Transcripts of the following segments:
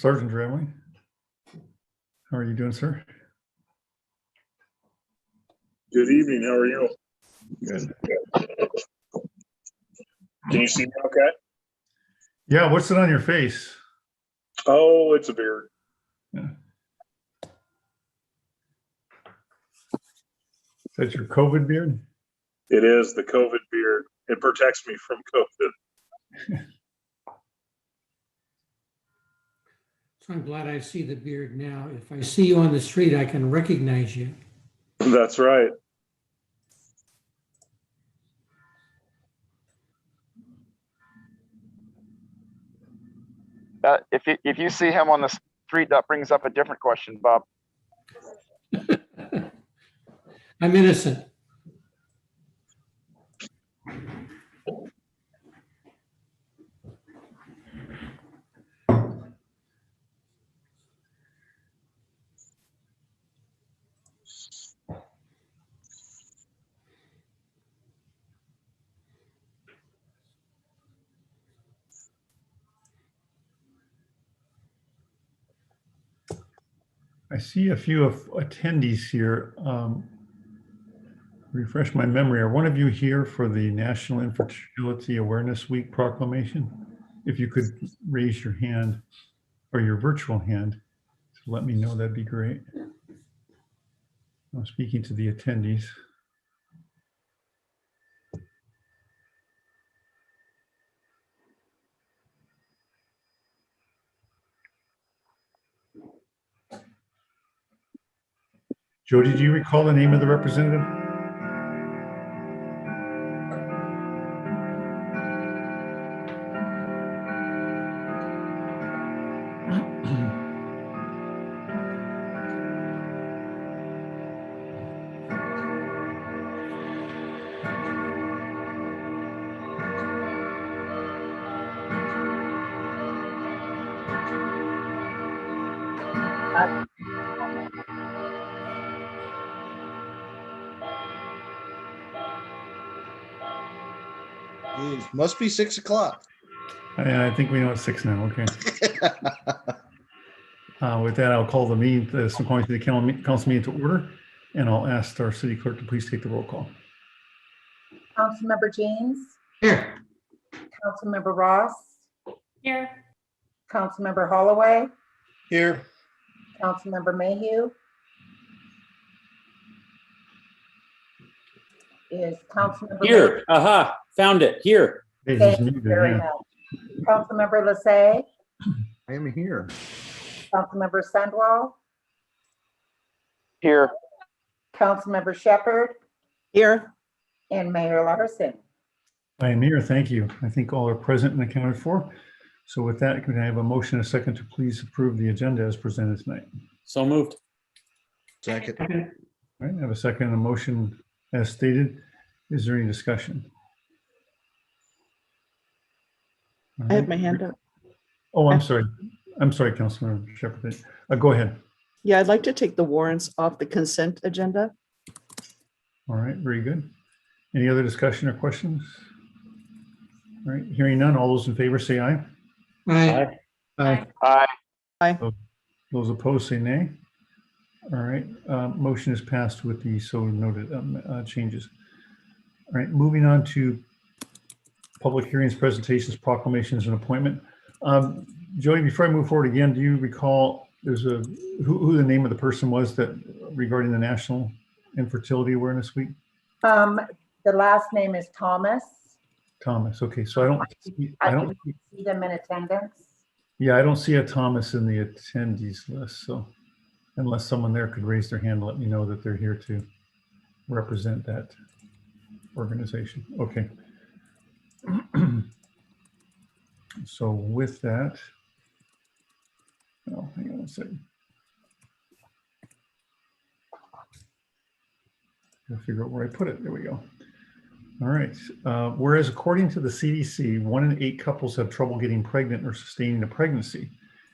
Sergeant Dramley. How are you doing, sir? Good evening. How are you? Good. Can you see me okay? Yeah, what's it on your face? Oh, it's a beard. Yeah. Is that your COVID beard? It is the COVID beard. It protects me from COVID. So I'm glad I see the beard now. If I see you on the street, I can recognize you. That's right. If you see him on the street, that brings up a different question, Bob. I'm innocent. I see a few of attendees here. Refresh my memory. Are one of you here for the National Infertility Awareness Week proclamation? If you could raise your hand or your virtual hand to let me know, that'd be great. I'm speaking to the attendees. Jody, do you recall the name of the representative? Geez, must be 6 o'clock. I think we know it's 6 now. Okay. With that, I'll call the meeting, the Snoqualmie City Council meeting to order, and I'll ask our city clerk to please take the roll call. Councilmember James, Here. Councilmember Ross, Here. Councilmember Holloway, Here. Councilmember Mayhew. Is Councilmember Here, aha, found it, here. Hey, Thank he's you muted, very yeah. much. Councilmember Lassay, I am here. Councilmember Sandwell, Here, Councilmember Shepherd, Here. and Mayor Larson. I am here, thank you. I think all are present and accounted for. So with that, can I have a motion, a second, to please approve the agenda as presented tonight? So moved. Second. All right, I have a second and a motion as stated. Is there any discussion? All I have right. my hand up. Oh, I'm sorry. I'm sorry, Councilmember Shepherd. Go ahead. Yeah, I'd like to take the warrants off the consent agenda. All right, very good. Any other discussion or questions? All right, hearing none, all those in favor say aye. Aye. Aye. aye. Those opposed say nay. All right, motion is passed with the so noted changes. All right, moving on to public hearings, presentations, proclamations, and appointment. Jody, before I move forward again, do you recall there's who the name of the person was that regarding the National Infertility Awareness Week? The last name is Thomas. Thomas. Okay, so I don't See them in attendance. Yeah, I don't see a Thomas in the attendees list. So unless someone there could raise their hand, let me know that they're here to represent that organization. Okay. So with that, oh, hang on a second. Gotta figure out where I put it. There we go. All right. Whereas according to the CDC, 1 in 8 couples have trouble getting pregnant or sustaining a pregnancy.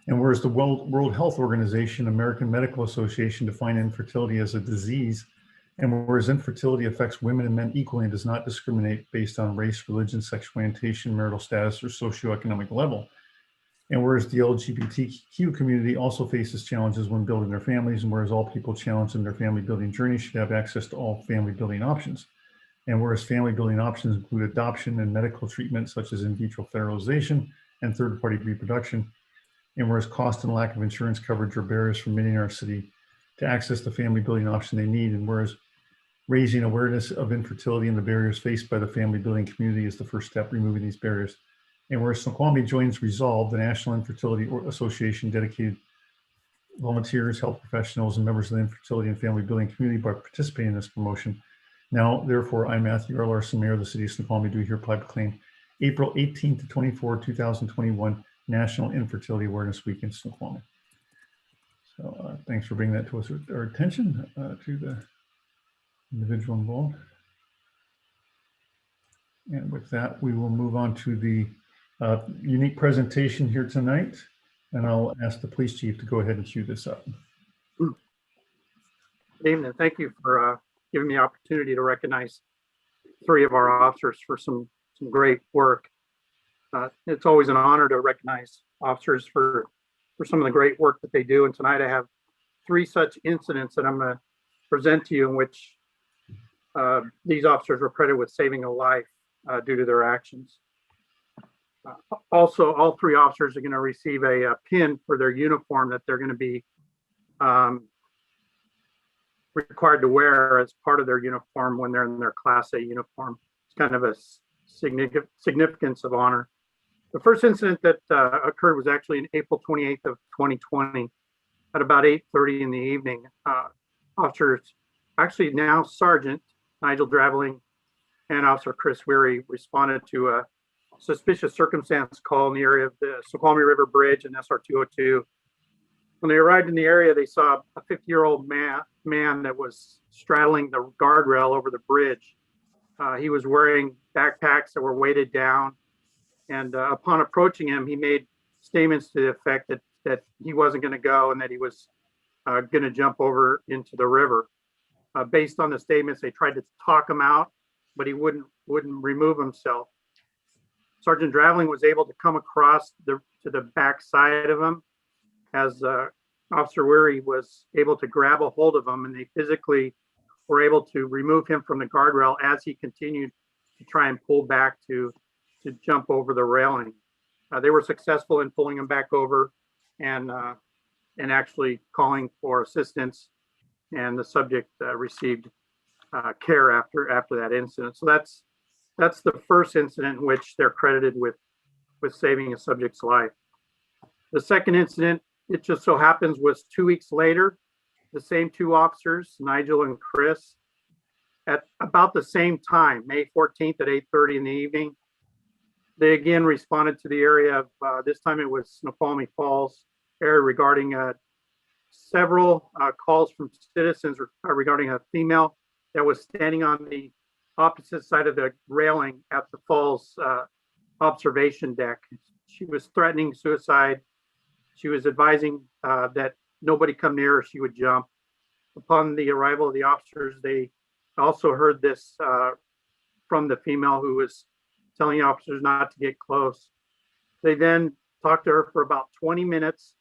And whereas the World Health Organization, American Medical Association define infertility as a disease, and whereas infertility affects women and men equally and does not discriminate based on race, religion, sexual orientation, marital status, or socioeconomic level. And whereas the LGBTQ community also faces challenges when building their families, and whereas all people challenged in their family building journey should have access to all family building options. And whereas family building options include adoption and medical treatment such as in vitro fertilization and third-party reproduction. And whereas cost and lack of insurance coverage are barriers for many in our city to access the family building option they need. And whereas raising awareness of infertility and the barriers faced by the family building community is the first step removing these barriers. And whereas Snoqualmie joins Resolve, the National Infertility Association dedicated volunteers, health professionals, and members of the infertility and family building community by participating in this promotion. Now, therefore, I, Matthew R. Larson, Mayor of the City of Snoqualmie, do hereby proclaim April 18 to 24, 2021 National Infertility Awareness Week in Snoqualmie. So thanks for bringing that to us, our attention, to the individual involved. And with that, we will move on to the unique presentation here tonight. And I'll ask the police chief to go ahead and cue this up. Good evening. Thank you for giving me the opportunity to recognize 3 of our officers for some great work. It's always an honor to recognize officers for some of the great work that they do. And tonight I have 3 such incidents that I'm going to present to you in which these officers were credited with saving a life due to their actions. Also, all 3 officers are going to receive a pin for their uniform that they're going to be required to wear as part of their uniform when they're in their Class A uniform. It's kind of a significance of honor. The first incident that occurred was actually in April 28th of 2020 at about 8:30 in the evening. Officers, actually now Sergeant Nigel Draveling and Officer Chris Weary responded to a suspicious circumstance call in the area of the Snoqualmie River Bridge and SR 202. When they arrived in the area, they saw a 50-year-old man that was straddling the guardrail over the bridge. He was wearing backpacks that were weighted down. And upon approaching him, he made statements to the effect that he wasn't going to go and that he was going to jump over into the river. Based on the statements, they tried to talk him out, but he wouldn't remove himself. Sergeant Draveling was able to come across to the back side of him as Officer Weary was able to grab a hold of him, and they physically were able to remove him from the guardrail as he continued to try and pull back to jump over the railing. They were successful in pulling him back over and actually calling for assistance, and the subject received care after that incident. So that's the first incident in which they're credited with saving a subject's life. The second incident, it just so happens, was 2 weeks later. The same 2 officers, Nigel and Chris, at about the same time, May 14th at 8:30 in the evening, they again responded to the area of, this time it was Snoqualmie Falls area, regarding several calls from citizens regarding a female that was standing on the opposite side of the railing at the falls observation deck. She was threatening suicide. She was advising that nobody come near her, she would jump. Upon the arrival of the officers, they also heard this from the female, who was telling the officers not to get close. They then talked to her for about 20 minutes.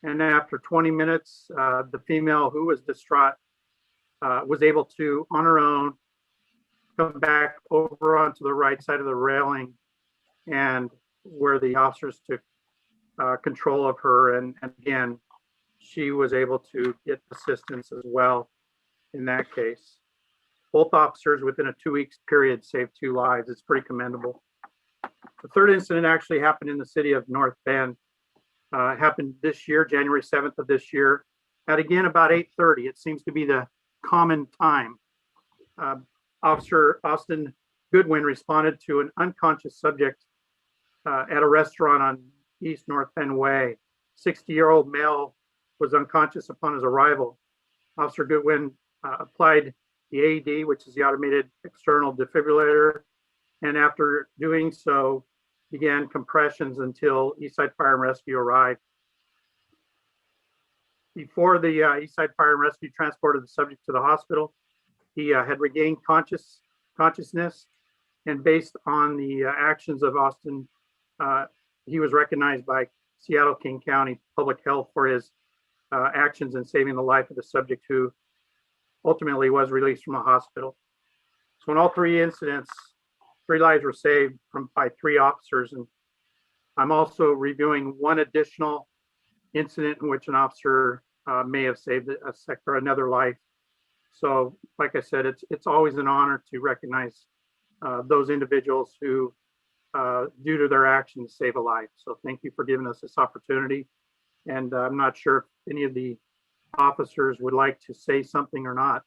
And after 20 minutes, the female, who was distraught, was able to, on her own, come back over onto the right side of the railing, and where the officers took control of her. And again, she was able to get assistance as well in that case. Both officers within a 2-week period saved 2 lives. It's pretty commendable. The third incident actually happened in the city of North Bend. It happened this year, January 7th of this year, at again about 8:30. It seems to be the common time. Officer Austin Goodwin responded to an unconscious subject at a restaurant on East North Bend Way. 60-year-old male was unconscious upon his arrival. Officer Goodwin applied the AED, which is the automated external defibrillator, and after doing so, began compressions until Eastside Fire and Rescue arrived. Before the Eastside Fire and Rescue transported the subject to the hospital, he had regained consciousness, and based on the actions of Austin, he was recognized by Seattle King County Public Health for his actions in saving the life of the subject who ultimately was released from a hospital. So in all three incidents, 3 lives were saved by 3 officers. And I'm also reviewing one additional incident in which an officer may have saved another life. So like I said, it's always an honor to recognize those individuals who, due to their actions, save a life. So thank you for giving us this opportunity. And I'm not sure if any of the officers would like to say something or not.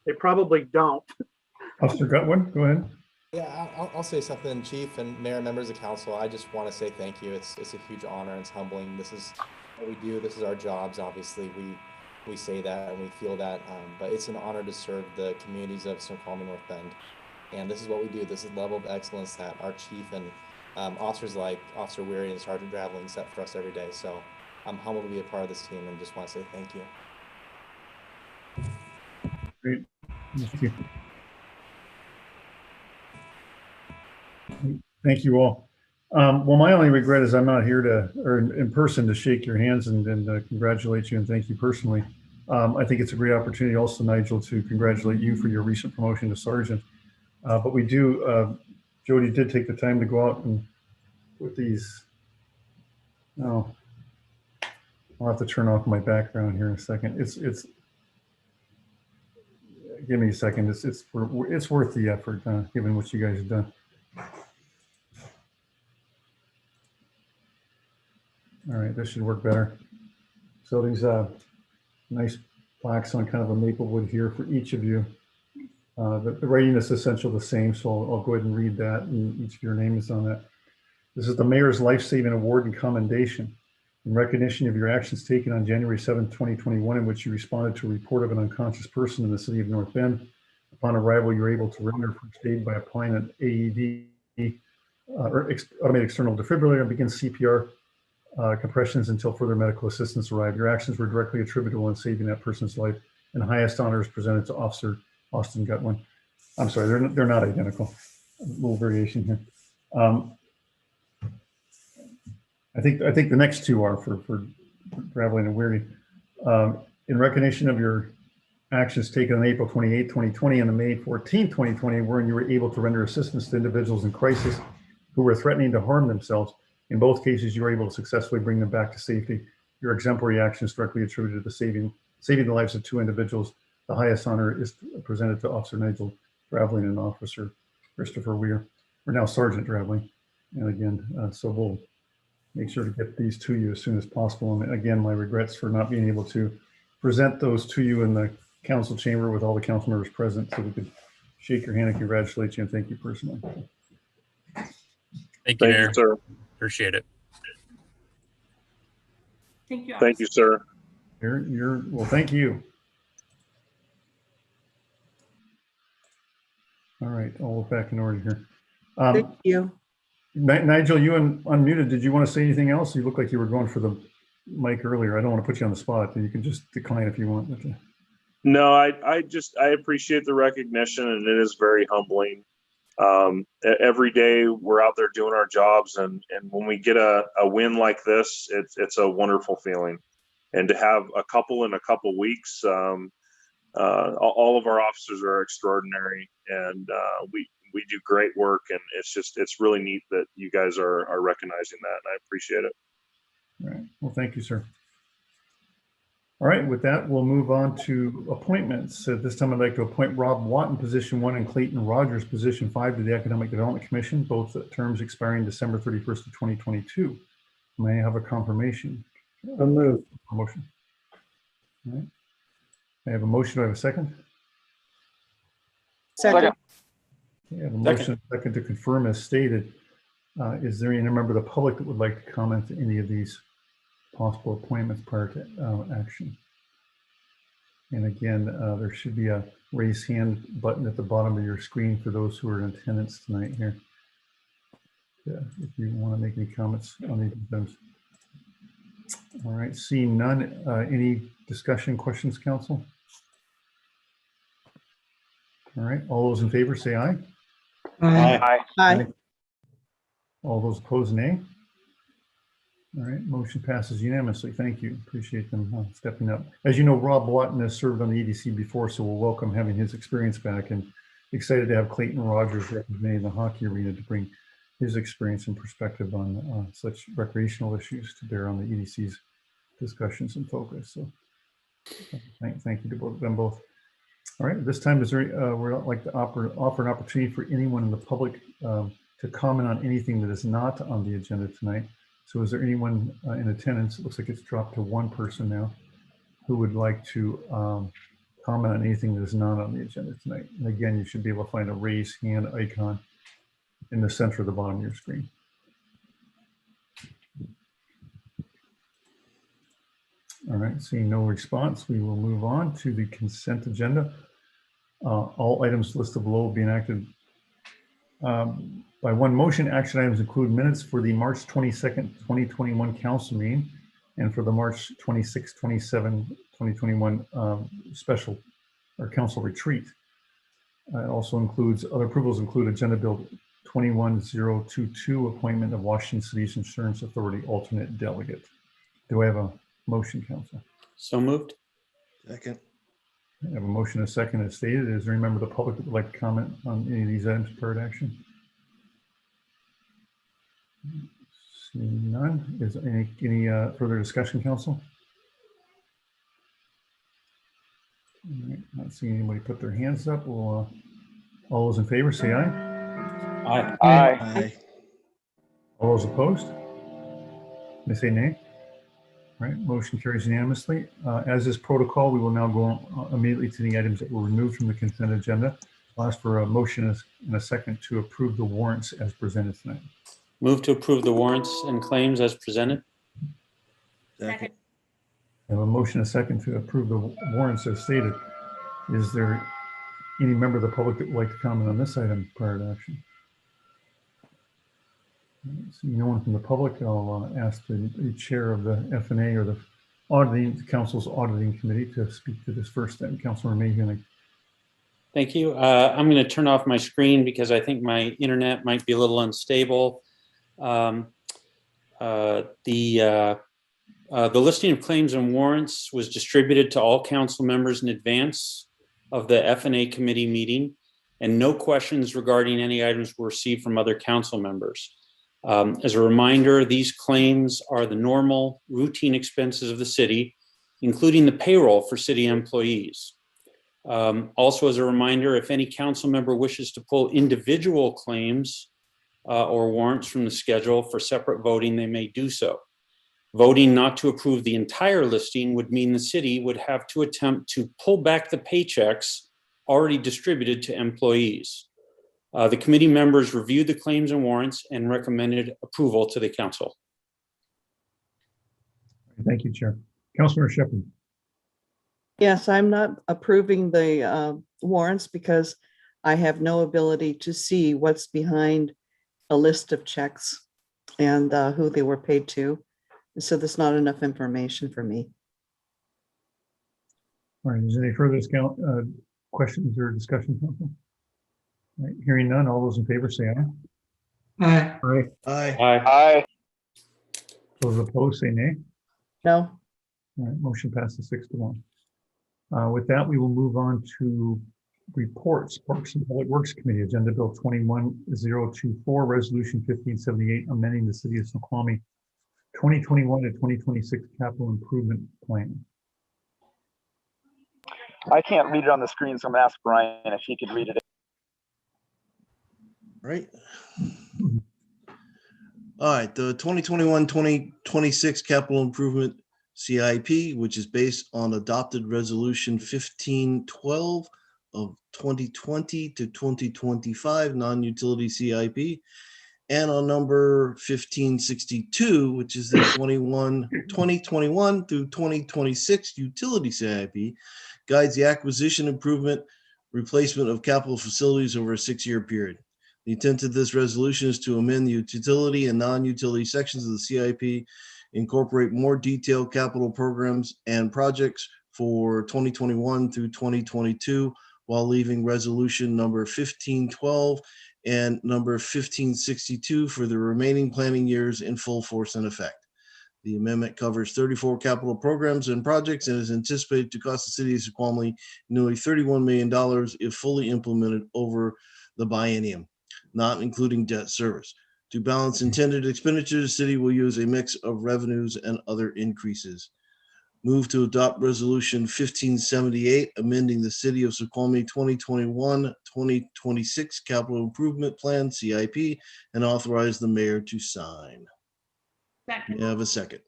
They probably don't. Officer Gutwin, go ahead. Yeah, I'll say something, Chief and Mayor, members of council. I just want to say thank you. It's a huge honor and it's humbling. This is what we do. This is our jobs. Obviously, we say that and we feel that, but it's an honor to serve the communities of Snoqualmie, North Bend. And this is what we do. This is the level of excellence that our chief and officers like Officer Weary and Sergeant Draveling set for us every day. So I'm humbled to be a part of this team and just want to say thank you. Great. Thank you. Thank you all. Well, my only regret is I'm not here or in person to shake your hands and congratulate you and thank you personally. I think it's a great opportunity also, Nigel, to congratulate you for your recent promotion to sergeant. But we do, Jody did take the time to go out and with these. Oh, I'll have to turn off my background here in a second. Give me a second. It's worth the effort, given what you guys have done. All right, this should work better. So these nice plaques on kind of a maple wood here for each of you. The writing is essentially the same, so I'll go ahead and read that, and each of your names on that. This is the Mayor's Life-Saving Award and Commendation in recognition of your actions taken on January 7th, 2021, in which you responded to a report of an unconscious person in the city of North Bend. Upon arrival, you were able to render first aid by applying an AED or automated external defibrillator and begin CPR compressions until further medical assistance arrived. Your actions were directly attributable in saving that person's life, and the highest honor is presented to Officer Austin Gutwin. I'm sorry, they're not identical. A little variation here. I think the next two are for Draveling and Weary. In recognition of your actions taken on April 28, 2020 and on May 14, 2020, wherein you were able to render assistance to individuals in crisis who were threatening to harm themselves. In both cases, you were able to successfully bring them back to safety. Your exemplary actions directly attributed to saving the lives of 2 individuals. The highest honor is presented to Officer Nigel Draveling and Officer Christopher Weir, or now Sergeant Draveling. And again, so we'll make sure to get these to you as soon as possible. And again, my regrets for not being able to present those to you in the council chamber with all the council members present so we could shake your hand and congratulate you and thank you personally. Thank you, Mayor. Sir. Appreciate it. Thank you. Thank you, sir. Well, thank you. All right, I'll look back in order here. Thank you. Nigel, you unmuted. Did you want to say anything else? You look like you were going for the mic earlier. I don't want to put you on the spot. You can just decline if you want. No, I appreciate the recognition, and it is very humbling. Every day we're out there doing our jobs, and when we get a win like this, it's a wonderful feeling. And to have a couple in a couple weeks, all of our officers are extraordinary, and we do great work, and it's really neat that you guys are recognizing that, and I appreciate it. All right. Well, thank you, sir. All right, with that, we'll move on to appointments. At this time, I'd like to appoint Rob Watton, position 1, and Clayton Rogers, position 5, to the Economic Development Commission, both terms expiring December 31st of 2022. May I have a confirmation? I'll move. Motion. All right. I have a motion. Do I have a second? Second. I have a motion and a second to confirm as stated. Is there any member of the public that would like to comment to any of these possible appointments prior to action? And again, there should be a raise hand button at the bottom of your screen for those who are in attendance tonight here. If you want to make any comments on these items. All right, seeing none, any discussion, questions, council? All right, all those in favor say aye. Aye. Aye. All those opposed, nay. All right, motion passes unanimously. Thank you. Appreciate them stepping up. As you know, Rob Watton has served on the EDC before, so we'll welcome having his experience back, and excited to have Clayton Rogers representing the hockey arena to bring his experience and perspective on such recreational issues to bear on the EDC's discussions and focus. So thank you to them both. All right, at this time, is there, we'd like to offer an opportunity for anyone in the public to comment on anything that is not on the agenda tonight. So is there anyone in attendance? It looks like it's dropped to one person now who would like to comment on anything that is not on the agenda tonight. And again, you should be able to find a raise hand icon in the center of the bottom of your screen. All right, seeing no response, we will move on to the consent agenda. All items listed below will be enacted by one motion. Action items include minutes for the March 22nd, 2021 council meeting and for the March 26, 27, 2021 special or council retreat. It also includes other approvals include Agenda Bill 21022, appointment of Washington City's Insurance Authority alternate delegate. Do I have a motion, council? So moved. Second. I have a motion and a second as stated. Is there any member of the public that would like to comment on any of these items prior to action? Seeing none. Is any further discussion, council? All right, not seeing anybody put their hands up. We'll, all those in favor say aye. Aye. Aye. Aye. All those opposed? They say nay. All right, motion carries unanimously. As is protocol, we will now go immediately to the items that were removed from the consent agenda. I'll ask for a motion and a second to approve the warrants as presented tonight. Move to approve the warrants and claims as presented. Second. I have a motion and a second to approve the warrants as stated. Is there any member of the public that would like to comment on this item prior to action? Seeing no one from the public, I'll ask the chair of the FNA or the council's auditing committee to speak to this first then. Councilor Mayhew. Thank you. I'm going to turn off my screen because I think my internet might be a little unstable. The listing of claims and warrants was distributed to all council members in advance of the FNA committee meeting, and no questions regarding any items were received from other council members. As a reminder, these claims are the normal routine expenses of the city, including the payroll for city employees. Also, as a reminder, if any council member wishes to pull individual claims or warrants from the schedule for separate voting, they may do so. Voting not to approve the entire listing would mean the city would have to attempt to pull back the paychecks already distributed to employees. The committee members reviewed the claims and warrants and recommended approval to the council. Thank you, Chair. Councilor Shepherd. Yes, I'm not approving the warrants because I have no ability to see what's behind a list of checks and who they were paid to. So there's not enough information for me. All right, is there any further questions or discussion, council? All right, hearing none, all those in favor say aye. Aye. Aye. Aye. Aye. Aye. Those opposed say nay. No. All right, motion passes 6-1. With that, we will move on to reports. Parks and Public Works Committee, Agenda Bill 21024, Resolution 1578, amending the City of Snoqualmie 2021 to 2026 Capital Improvement Plan. I can't read it on the screen, so I'm gonna ask Brian if he could read it. Right. All right, the 2021-2026 capital improvement CIP, which is based on adopted resolution 1512 of 2020 to 2025 non-utility CIP, and on number 1562, which is the 2021 through 2026 utility CIP, guides the acquisition, improvement, replacement of capital facilities over a 6-year period. The intent of this resolution is to amend the utility and non-utility sections of the CIP, incorporate more detailed capital programs and projects for 2021 through 2022, while leaving resolution number 1512 and number 1562 for the remaining planning years in full force and effect. The amendment covers 34 capital programs and projects and is anticipated to cost the city of Snoqualmie nearly $31 million if fully implemented over the biennium, not including debt service. To balance intended expenditures, the city will use a mix of revenues and other increases. Move to adopt resolution 1578, amending the city of Snoqualmie 2021-2026 capital improvement plan, CIP, and authorize the mayor to sign. Second. May I have a second?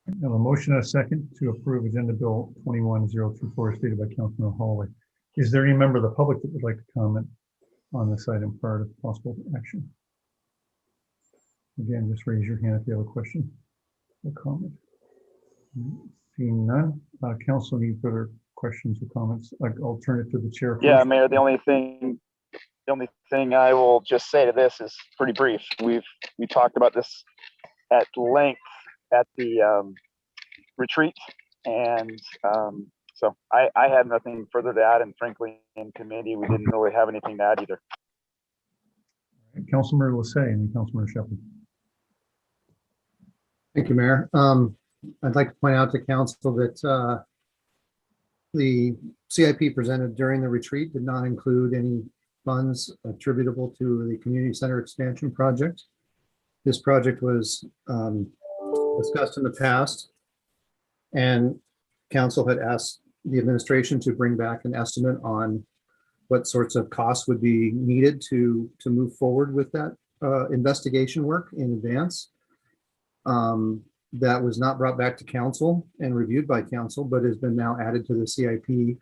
I have a motion and a second to approve Agenda Bill 21024 stated by Councilor Hawley. Is there any member of the public that would like to comment on this item prior to possible action? Again, just raise your hand if you have a question or comment. Seeing none, council, any further questions or comments? I'll turn it to the chair. Yeah, first. Mayor, the only thing I will just say to this is pretty brief. We talked about this at length at the retreat, and so I have nothing further to add, and frankly, in committee, we didn't really have anything to add either. Councilmember Lissay and Councilmember Shepherd. Thank you, Mayor. I'd like to point out to council that the CIP presented during the retreat did not include any funds attributable to the community center expansion project. This project was discussed in the past, and council had asked the administration to bring back an estimate on what sorts of costs would be needed to move forward with that investigation work in advance. That was not brought back to council and reviewed by council, but has been now added to the CIP.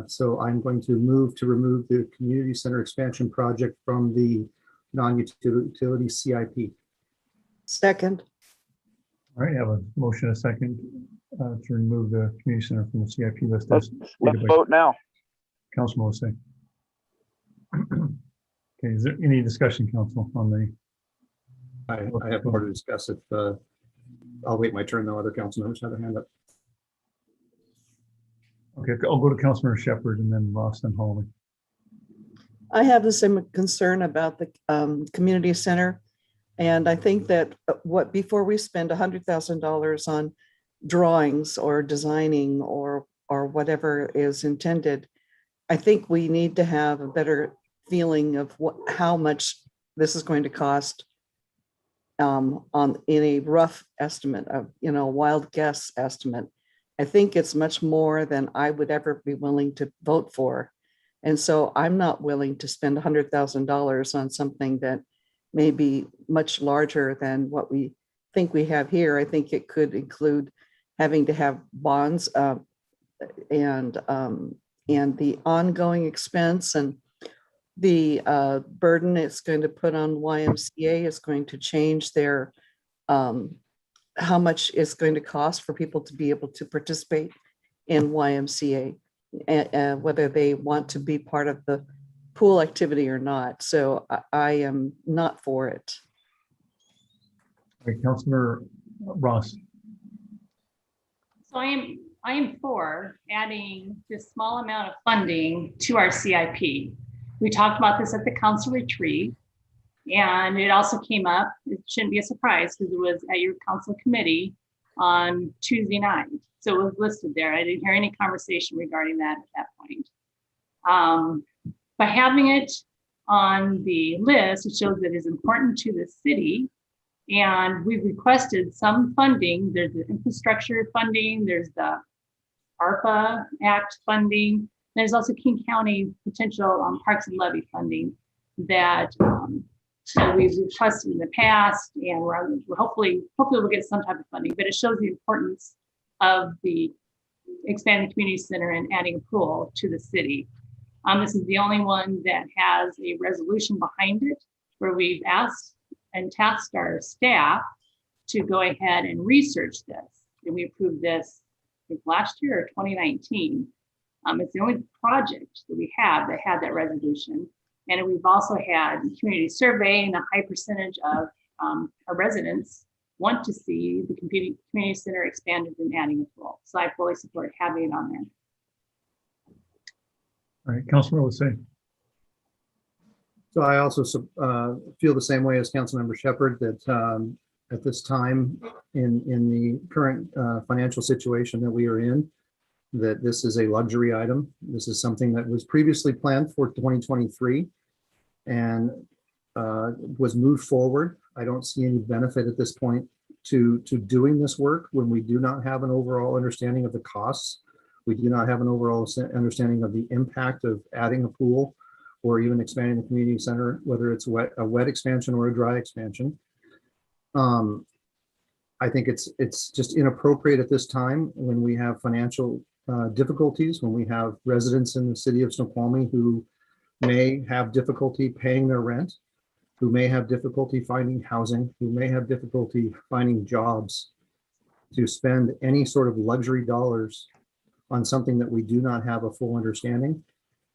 So I'm going to move to remove the community center expansion project from the non-utility CIP. Second. All right, I have a motion and a second to remove the community center from the CIP list. Let's vote now. Councilman Lissay. Okay, is there any discussion, council, on the? I have more to discuss if I'll wait my turn though. Other council members have their hand up. Okay, I'll go to Councilmember Shepherd and then Ross and Hawley. I have the same concern about the community center. And I think that before we spend $100,000 on drawings or designing or whatever is intended, I think we need to have a better feeling of how much this is going to cost in a rough estimate of, wild guess estimate. I think it's much more than I would ever be willing to vote for. And so I'm not willing to spend $100,000 on something that may be much larger than what we think we have here. I think it could include having to have bonds and the ongoing expense and the burden it's going to put on YMCA is going to change their how much it's going to cost for people to be able to participate in YMCA, whether they want to be part of the pool activity or not. So I am not for it. All right, Councilor Ross. So I am for adding this small amount of funding to our CIP. We talked about this at the council retreat, and it also came up, it shouldn't be a surprise because it was at your council committee on Tuesday night. So it was listed there. I didn't hear any conversation regarding that at that point. By having it on the list, it shows that it's important to the city. And we've requested some funding. There's the infrastructure funding, there's the ARPA Act funding. There's also King County potential Parks and Levy funding that we've requested in the past, and we're hopefully we'll get some type of funding. But it shows the importance of the expanding community center and adding a pool to the city. This is the only one that has a resolution behind it, where we've asked and tasked our staff to go ahead and research this, and we approved this I think last year or 2019. It's the only project that we have that had that resolution. And we've also had community survey, and a high percentage of our residents want to see the community center expanded and adding a pool. So I fully support having it on there. All right, Councilor Lissay. So I also feel the same way as Councilmember Shepherd that at this time in the current financial situation that we are in, that this is a luxury item. This is something that was previously planned for 2023 and was moved forward. I don't see any benefit at this point to doing this work when we do not have an overall understanding of the costs. We do not have an overall understanding of the impact of adding a pool or even expanding the community center, whether it's a wet expansion or a dry expansion. I think it's just inappropriate at this time when we have financial difficulties, when we have residents in the city of Snoqualmie who may have difficulty paying their rent, who may have difficulty finding housing, who may have difficulty finding jobs, to spend any sort of luxury dollars on something that we do not have a full understanding.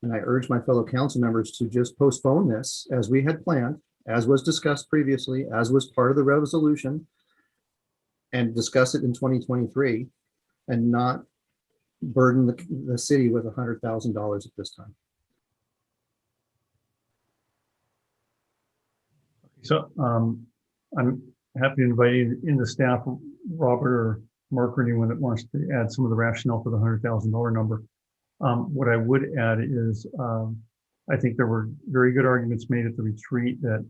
And I urge my fellow council members to just postpone this as we had planned, as was discussed previously, as was part of the resolution, and discuss it in 2023 and not burden the city with $100,000 at this time. So I'm happy to invite in the staff, Robert or Mark, or anyone that wants to add some of the rationale for the $100,000 number. What I would add is I think there were very good arguments made at the retreat that,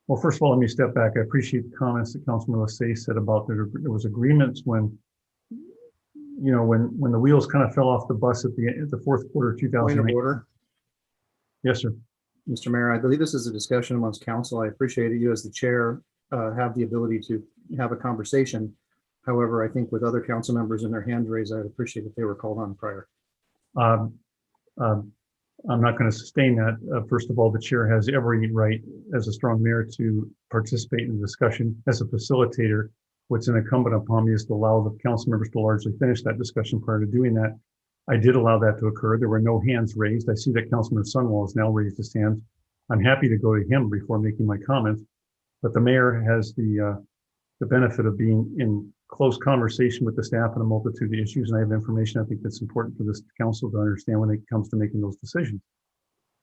well, first of all, let me step back. I appreciate the comments that Councilman Lassay said about there was agreements when, you know, when the wheels kind of fell off the bus at the fourth quarter of 2008. Point of order. Yes, sir. Mr. Mayor, I believe this is a discussion amongst council. I appreciate that you as the chair have the ability to have a conversation. However, I think with other council members and their hands raised, I'd appreciate if they were called on prior. I'm not going to sustain that. First of all, the chair has every right as a strong mayor to participate in the discussion. As a facilitator, what's incumbent upon me is to allow the council members to largely finish that discussion prior to doing that. I did allow that to occur. There were no hands raised. I see that Councilman Sunwell has now raised his hand. I'm happy to go to him before making my comments, but the mayor has the benefit of being in close conversation with the staff on a multitude of issues, and I have information I think that's important for this council to understand when it comes to making those decisions.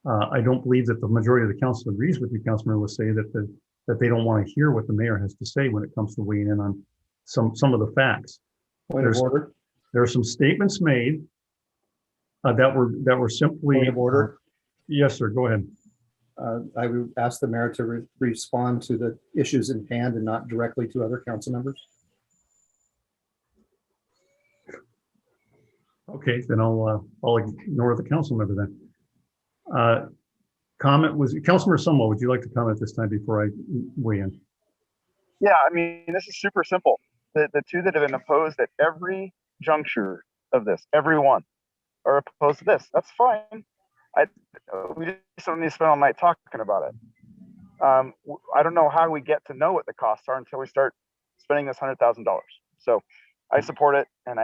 I don't believe that the majority of the council agrees with you, Councilman Lassay, that they don't want to hear what the mayor has to say when it comes to weighing in on some of the facts. Point of order. There are some statements made that were simply. Point of order. Yes, sir. Go ahead. I would ask the mayor to respond to the issues in hand and not directly to other council members. Okay, then I'll ignore the council member then. Comment was Councilman Sunwell. Would you like to comment this time before I weigh in? Yeah, I mean, this is super simple. The two that have been opposed at every juncture of this, every one, are opposed to this. That's fine. We just don't need to spend all night talking about it. I don't know how we get to know what the costs are until we start spending this $100,000. So I support it, and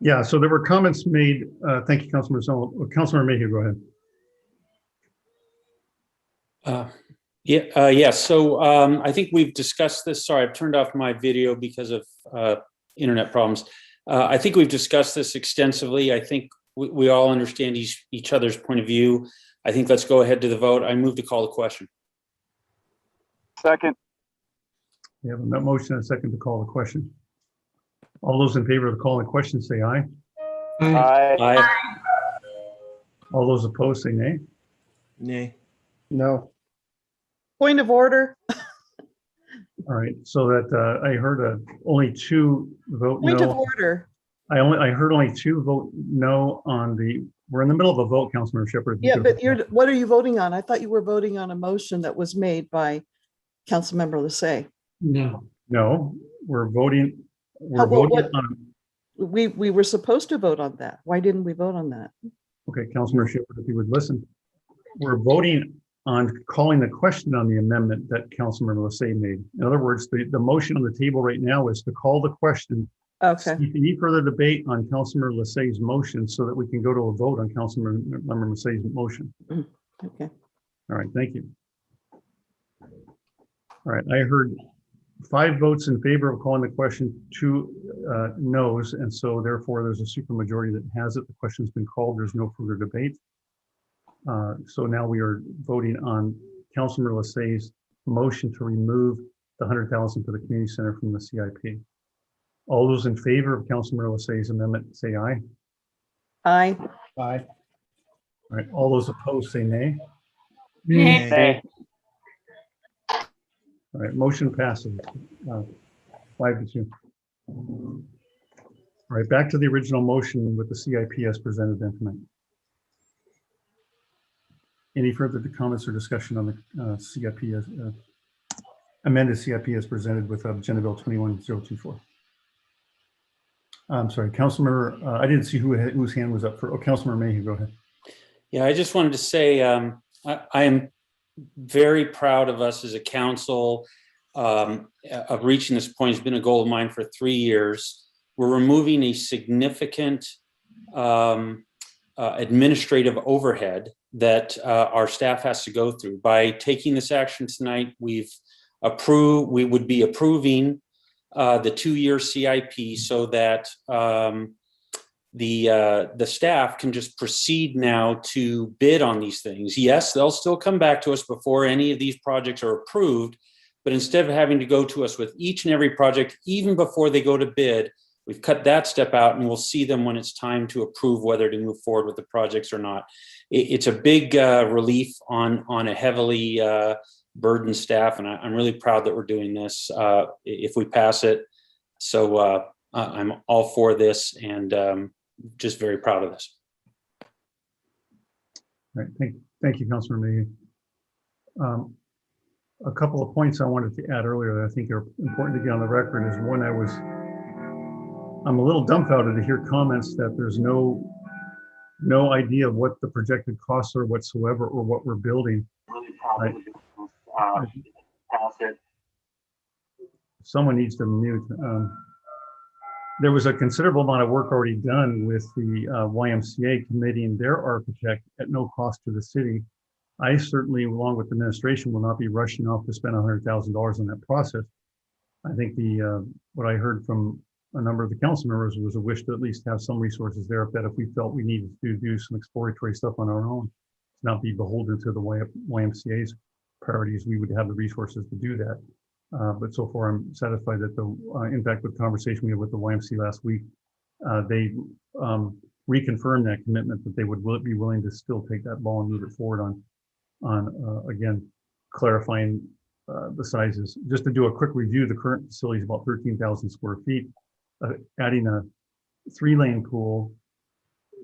Yeah, so there were comments made. Thank you, Councilman Sunwell. Councilman Mayhew, go ahead. Yeah. So I think we've discussed this. Sorry, I've turned off my video because of internet problems. I think we've discussed this extensively. I think we all understand each other's point of view. I think let's go ahead to the vote. I move to call the question. second. We have a motion and a second to call the question. All those in favor of calling the question say aye. Aye. All those opposed say nay. Nay. No. Point of order. All right, so that I heard only two vote Point of no. order. I heard only two vote no on the. We're in the middle of a vote, Councilman Shepherd. Yeah, but what are you voting on? I thought you were voting on a motion that was made by Councilmember Lassay. No, we're voting. We're Well, voting on. We were supposed to vote on that. Why didn't we vote on that? Okay, Councilman Shepherd, if you would listen, we're voting on calling the question on the amendment that Councilman Lassay made. In other words, the motion on the table right now is to call the question. Okay. If you need further debate on Councilman Lassay's motion so that we can go to a vote on Councilman Lassay's motion. Okay. All right, thank you. All right, I heard 5 votes in favor of calling the question, 2 no's, and so therefore there's a supermajority that has it. The question's been called. There's no further debate. So now we are voting on Councilmember Lasay's motion to remove the 100,000 for the community center from the CIP. All those in favor of Councilmember Lasay's amendment, say aye. Aye. Aye. All right, all those opposed, say nay. Nay. All right, motion passes 5-2. All right, back to the original motion with the CIP as presented then tonight. Any further comments or discussion on the CIP as amended CIP as presented with Agenda Bill 21024? I'm sorry, Councilmember, I didn't see whose hand was up for. Oh, Councilmember Mayhew, go ahead. Yeah, I just wanted to say I am very proud of us as a council of reaching this point. It's been a goal of mine for 3 years. We're removing a significant administrative overhead that our staff has to go through. By taking this action tonight, we would be approving the 2-year CIP so that the staff can just proceed now to bid on these things. Yes, they'll still come back to us before any of these projects are approved, but instead of having to go to us with each and every project, even before they go to bid, we've cut that step out and we'll see them when it's time to approve whether to move forward with the projects or not. It's a big relief on a heavily burdened staff, and I'm really proud that we're doing this if we pass it. So I'm all for this and just very proud of this. All right, thank you, Councilor Mayhew. A couple of points I wanted to add earlier that I think are important to get on the record is one, I'm a little dumbfounded to hear comments that there's no idea of what the projected costs are whatsoever or what we're building. Someone needs to mute. There was a considerable amount of work already done with the YMCA committing their architect at no cost to the city. I certainly, along with the administration, will not be rushing off to spend $100,000 on that process. I think what I heard from a number of the council members was a wish to at least have some resources there, that if we felt we needed to do some exploratory stuff on our own, not be beholden to the YMCA's priorities, we would have the resources to do that. But so far, I'm satisfied that in fact, with the conversation we had with the YMCA last week, they reconfirmed that commitment that they would be willing to still take that ball and move it forward on again, clarifying the sizes. Just to do a quick review, the current facility is about 13,000 square feet. Adding a 3-lane pool,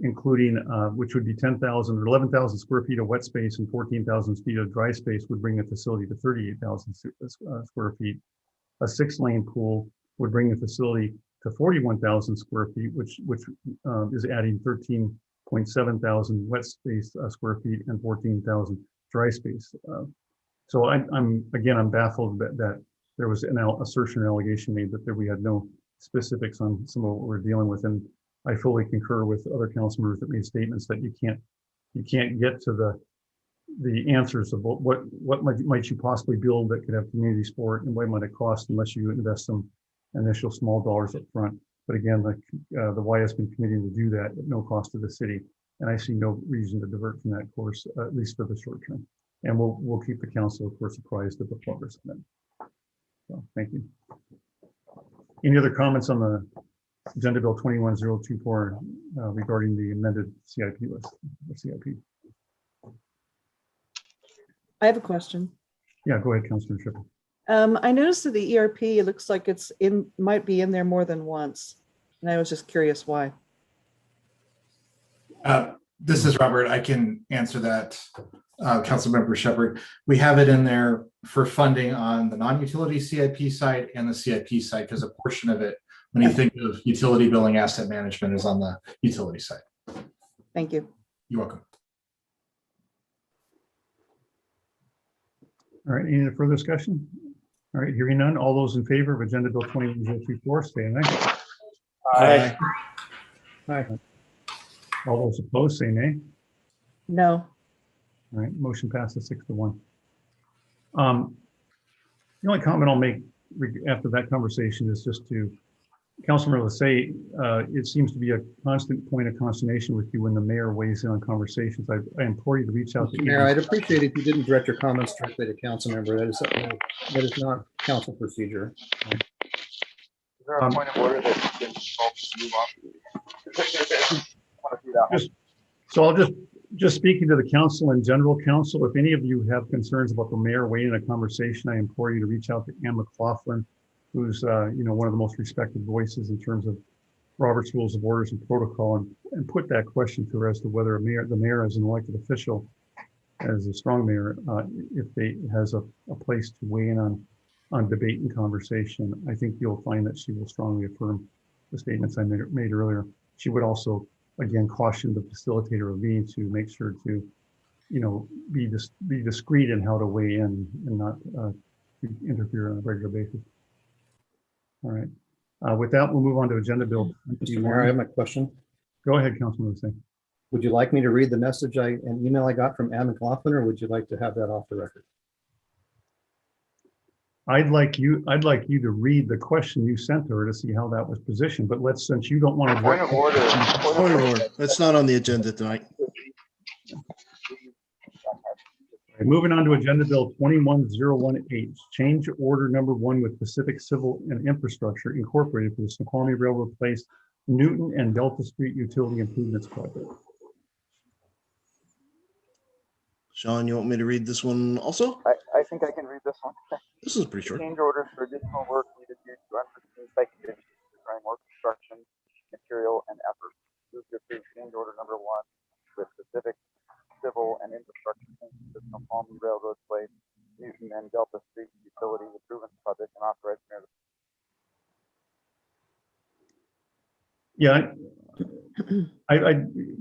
including which would be 10,000 or 11,000 square feet of wet space and 14,000 feet of dry space, would bring the facility to 38,000 square feet. A 6-lane pool would bring the facility to 41,000 square feet, which is adding 13.7 thousand wet space square feet and 14,000 dry space. So I'm baffled that there was an assertion or allegation made that we had no specifics on some of what we're dealing with, and I fully concur with other council members that made statements that you can't get to the answers of what might you possibly build that could have community support and what might it cost unless you invest some initial small dollars up front. But again, the Y has been committing to do that at no cost to the city, and I see no reason to divert from that course, at least for the short term. And we'll keep the council, of course, apprised of the progress of that. So thank you. Any other comments on the Agenda Bill 21024 regarding the amended CIP list? Or CIP? I have a question. Yeah, go ahead, Councilor Shipper. I noticed that the ERP, it looks like might be in there more than once. And I was just curious why. This is Robert. I can answer that, Councilmember Shepherd. We have it in there for funding on the non-utility CIP side and the CIP side, because a portion of it, when you think of utility billing asset management, is on the utility side. Thank you. You're welcome. All right, any further discussion? All right, hearing none, all those in favor of Agenda Bill 21024, say aye. Aye. Aye. All those opposed, say nay. No. All right, motion passes 6-1. The only comment I'll make after that conversation is just to Councilmember Lissay, it seems to be a constant point of consternation with you when the mayor weighs in on conversations. I implore you to reach out to Mr. Mayor, him. I'd appreciate if you didn't direct your comments directly to council member. That is not council procedure. Is there a point of order that you can move on? So I'll just speaking to the council and general council, if any of you have concerns about the mayor weighing in a conversation, I implore you to reach out to Ann McLaughlin, who's one of the most respected voices in terms of Robert's Rules of Orders and Protocol, and put that question to her as to whether the mayor as an elected official, as a strong mayor, if they has a place to weigh in on debate and conversation. I think you'll find that she will strongly affirm the statements I made earlier. She would also, again, caution the facilitator of meeting to make sure to, be discreet in how to weigh in and not interfere on a regular basis. All right. With that, we'll move on to Agenda Bill. Mr. Mayor, I have my question. Go ahead, Councilman Hussain. Would you like me to read the message an email I got from Ann McLaughlin, or would you like to have that off the record? I'd like you to read the question you sent to her to see how that was positioned, but since you don't want to. Point of order. Point of order. That's not on the agenda tonight. Moving on to Agenda Bill 2101H, change order number 1 with Pacific Civil and Infrastructure Incorporated for the Snoqualmie Railroad Place, Newton and Delta Street Utility Improvements Project. Sean, you want me to read this one also? I think I can read this one. This is pretty short. Change orders for additional work needed due to unforeseen site conditions requiring more construction, material, and effort. Move to approve change order number 1 with Pacific Civil and Infrastructure to the Snoqualmie Railroad Place, Newton and Delta Street Utility Improvements Project, and authorize mayor to. Yeah,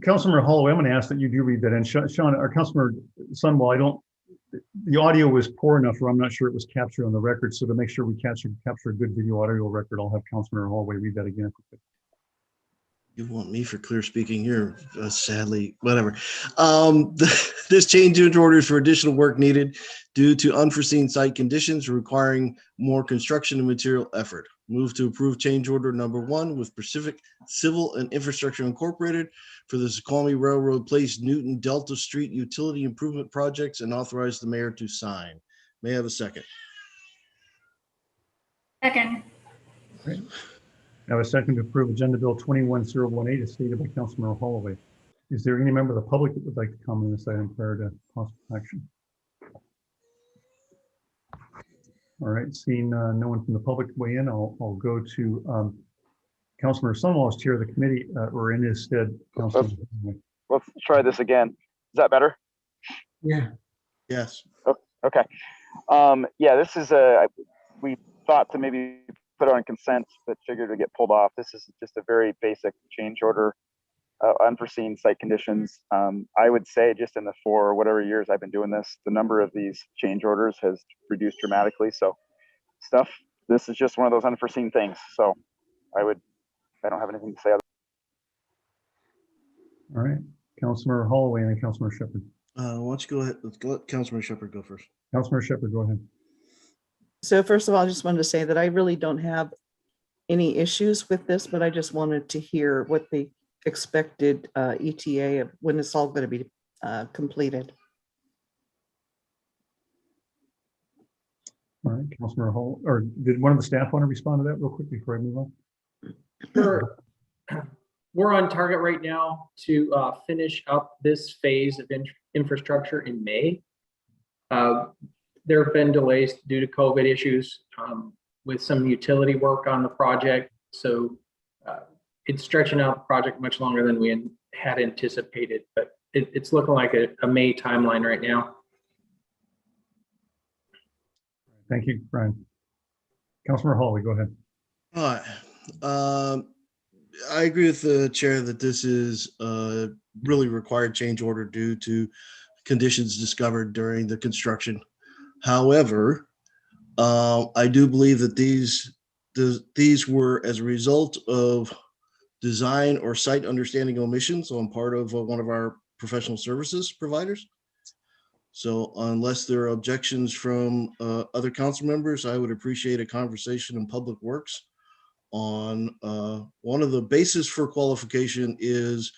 Councilmember Holloway, I'm going to ask that you do read that. And Sean, our Councilmember Sunwell, the audio was poor enough where I'm not sure it was captured on the record. So to make sure we capture a good video audio record, I'll have Councilmember Holloway read that again. You want me for clear speaking here, sadly, whatever. This change orders for additional work needed due to unforeseen site conditions requiring more construction and material effort. Move to approve change order number 1 with Pacific Civil and Infrastructure Incorporated for the Snoqualmie Railroad Place, Newton Delta Street Utility Improvement Projects, and authorize the mayor to sign. May I have a second? Second. Right. I have a second to approve Agenda Bill 2101A as stated by Councilmember Holloway. Is there any member of the public that would like to comment on this item prior to possible action? All right, seeing no one from the public weigh in, I'll go to Councilmember Sunwell as chair of the committee, or in his stead. Let's try this again. Is that better? Yeah. Yes. Oh, okay. Yeah, this is we thought to maybe put it on consent, but figured to get pulled off. This is just a very basic change order, unforeseen site conditions. I would say just in the 4 or whatever years I've been doing this, the number of these change orders has reduced dramatically. So this is just one of those unforeseen things. So I don't have anything to say. All right, Councilmember Holloway and then Councilmember Shepherd. Why don't you go ahead? Let's let Councilmember Shepherd go first. Councilmember Shepherd, go ahead. So first of all, I just wanted to say that I really don't have any issues with this, but I just wanted to hear what the expected ETA of when it's all going to be completed. All right, Councilmember Hall, or did one of the staff want to respond to that real quick before I move on? Sure. We're on target right now to finish up this phase of infrastructure in May. There have been delays due to COVID issues with some utility work on the project. So it's stretching out the project much longer than we had anticipated, but it's looking like a May timeline right now. Thank you, Brian. Councilmember Hawley, go ahead. All right. I agree with the chair that this is a really required change order due to conditions discovered during the construction. However, I do believe that these were as a result of design or site understanding omissions on part of one of our professional services providers. So unless there are objections from other council members, I would appreciate a conversation in Public Works on one of the bases for qualification is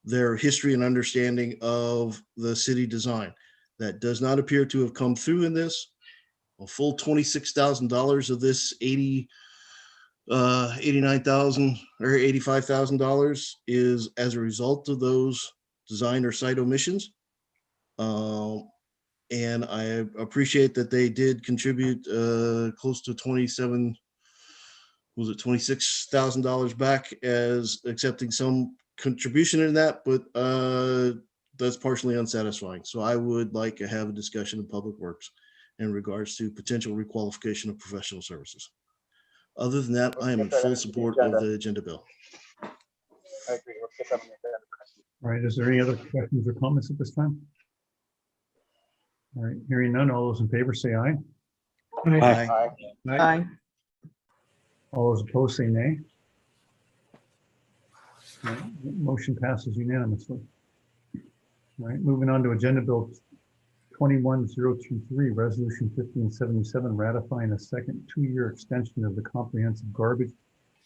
their history and understanding of the city design. That does not appear to have come through in this. A full $26,000 of this 89,000 or $85,000 is as a result of those design or site omissions. And I appreciate that they did contribute close to $26,000 back as accepting some contribution in that, but that's partially unsatisfying. So I would like to have a discussion in Public Works in regards to potential requalification of professional services. Other than that, I am in full support of the agenda bill. I agree. Let's get that on the agenda. All right, is there any other questions or comments at this time? All right, hearing none, all those in favor say aye. Aye. Aye. All those opposed say nay. All right, motion passes unanimously. All right, moving on to Agenda Bill 21023, Resolution 1577, ratifying a second 2-year extension of the comprehensive garbage,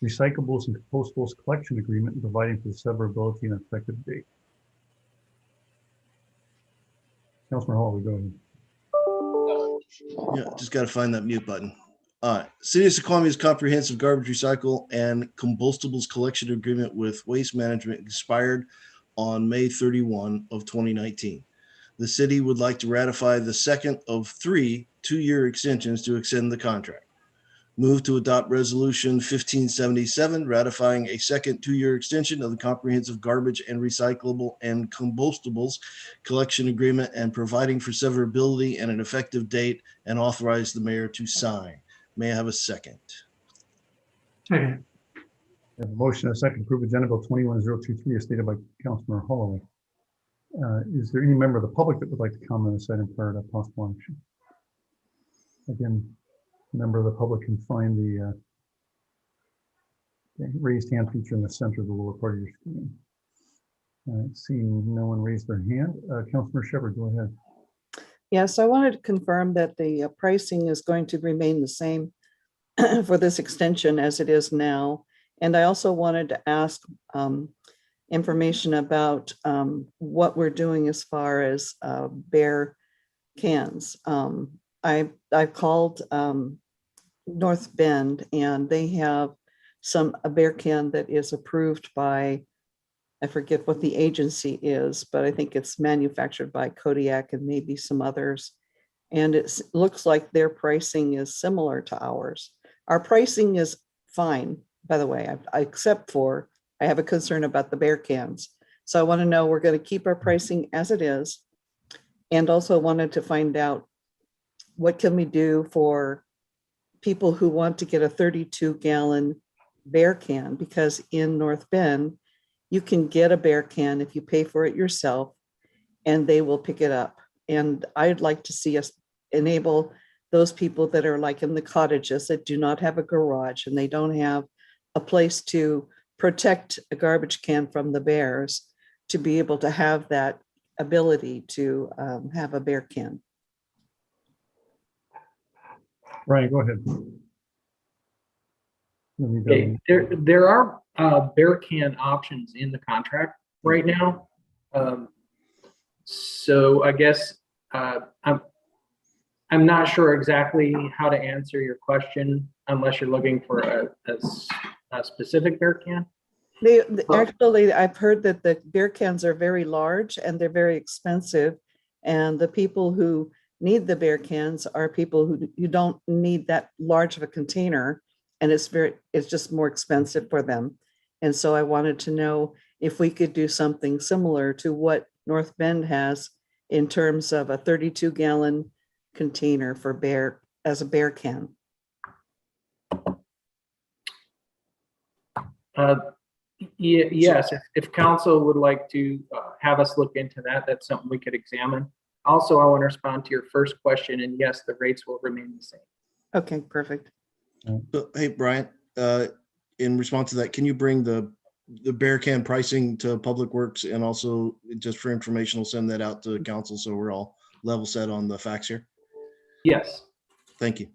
recyclables, and compostables collection agreement and providing for the severability and effective date. Councilor Hall, we go ahead. Yeah, just got to find that mute button. City of Snoqualmie's comprehensive garbage recycle and combustibles collection agreement with Waste Management expired on May 31 of 2019. The city would like to ratify the second of 3 2-year extensions to extend the contract. Move to adopt Resolution 1577, ratifying a second 2-year extension of the comprehensive garbage and recyclable and combustibles collection agreement and providing for severability and an effective date, and authorize the mayor to sign. May I have a second? Second. We have a motion and a second to approve Agenda Bill 21023 as stated by Councilor Holloway. Is there any member of the public that would like to comment on this item prior to possible action? Again, a member of the public can find the raised hand feature in the center of the lower part of your screen. Seeing no one raise their hand, Councilor Shepherd, go ahead. Yes, I wanted to confirm that the pricing is going to remain the same for this extension as it is now. And I also wanted to ask information about what we're doing as far as bear cans. I called North Bend and they have a bear can that is approved by, I forget what the agency is, but I think it's manufactured by Kodiak and maybe some others. And it looks like their pricing is similar to ours. Our pricing is fine, by the way, except for I have a concern about the bear cans. So I want to know, we're going to keep our pricing as it is. And also wanted to find out what can we do for people who want to get a 32-gallon bear can, because in North Bend, you can get a bear can if you pay for it yourself and they will pick it up. And I'd like to see us enable those people that are like in the cottages that do not have a garage and they don't have a place to protect a garbage can from the bears to be able to have that ability to have a bear can. Ryan, go ahead. Okay, there are bear can options in the contract right now. So I guess I'm not sure exactly how to answer your question unless you're looking for a specific bear can. Actually, I've heard that the beer cans are very large and they're very expensive. And the people who need the beer cans are people who you don't need that large of a container. And it's just more expensive for them. And so I wanted to know if we could do something similar to what North Bend has in terms of a 32-gallon container for as a bear can. Yes, if council would like to have us look into that, that's something we could examine. Also, I want to respond to your first question, and yes, the rates will remain the same. Okay, perfect. So, hey, Brian, in response to that, can you bring the bear can pricing to Public Works, and also just for information, send that out to council so we're all level set on the facts here? Yes. Thank you.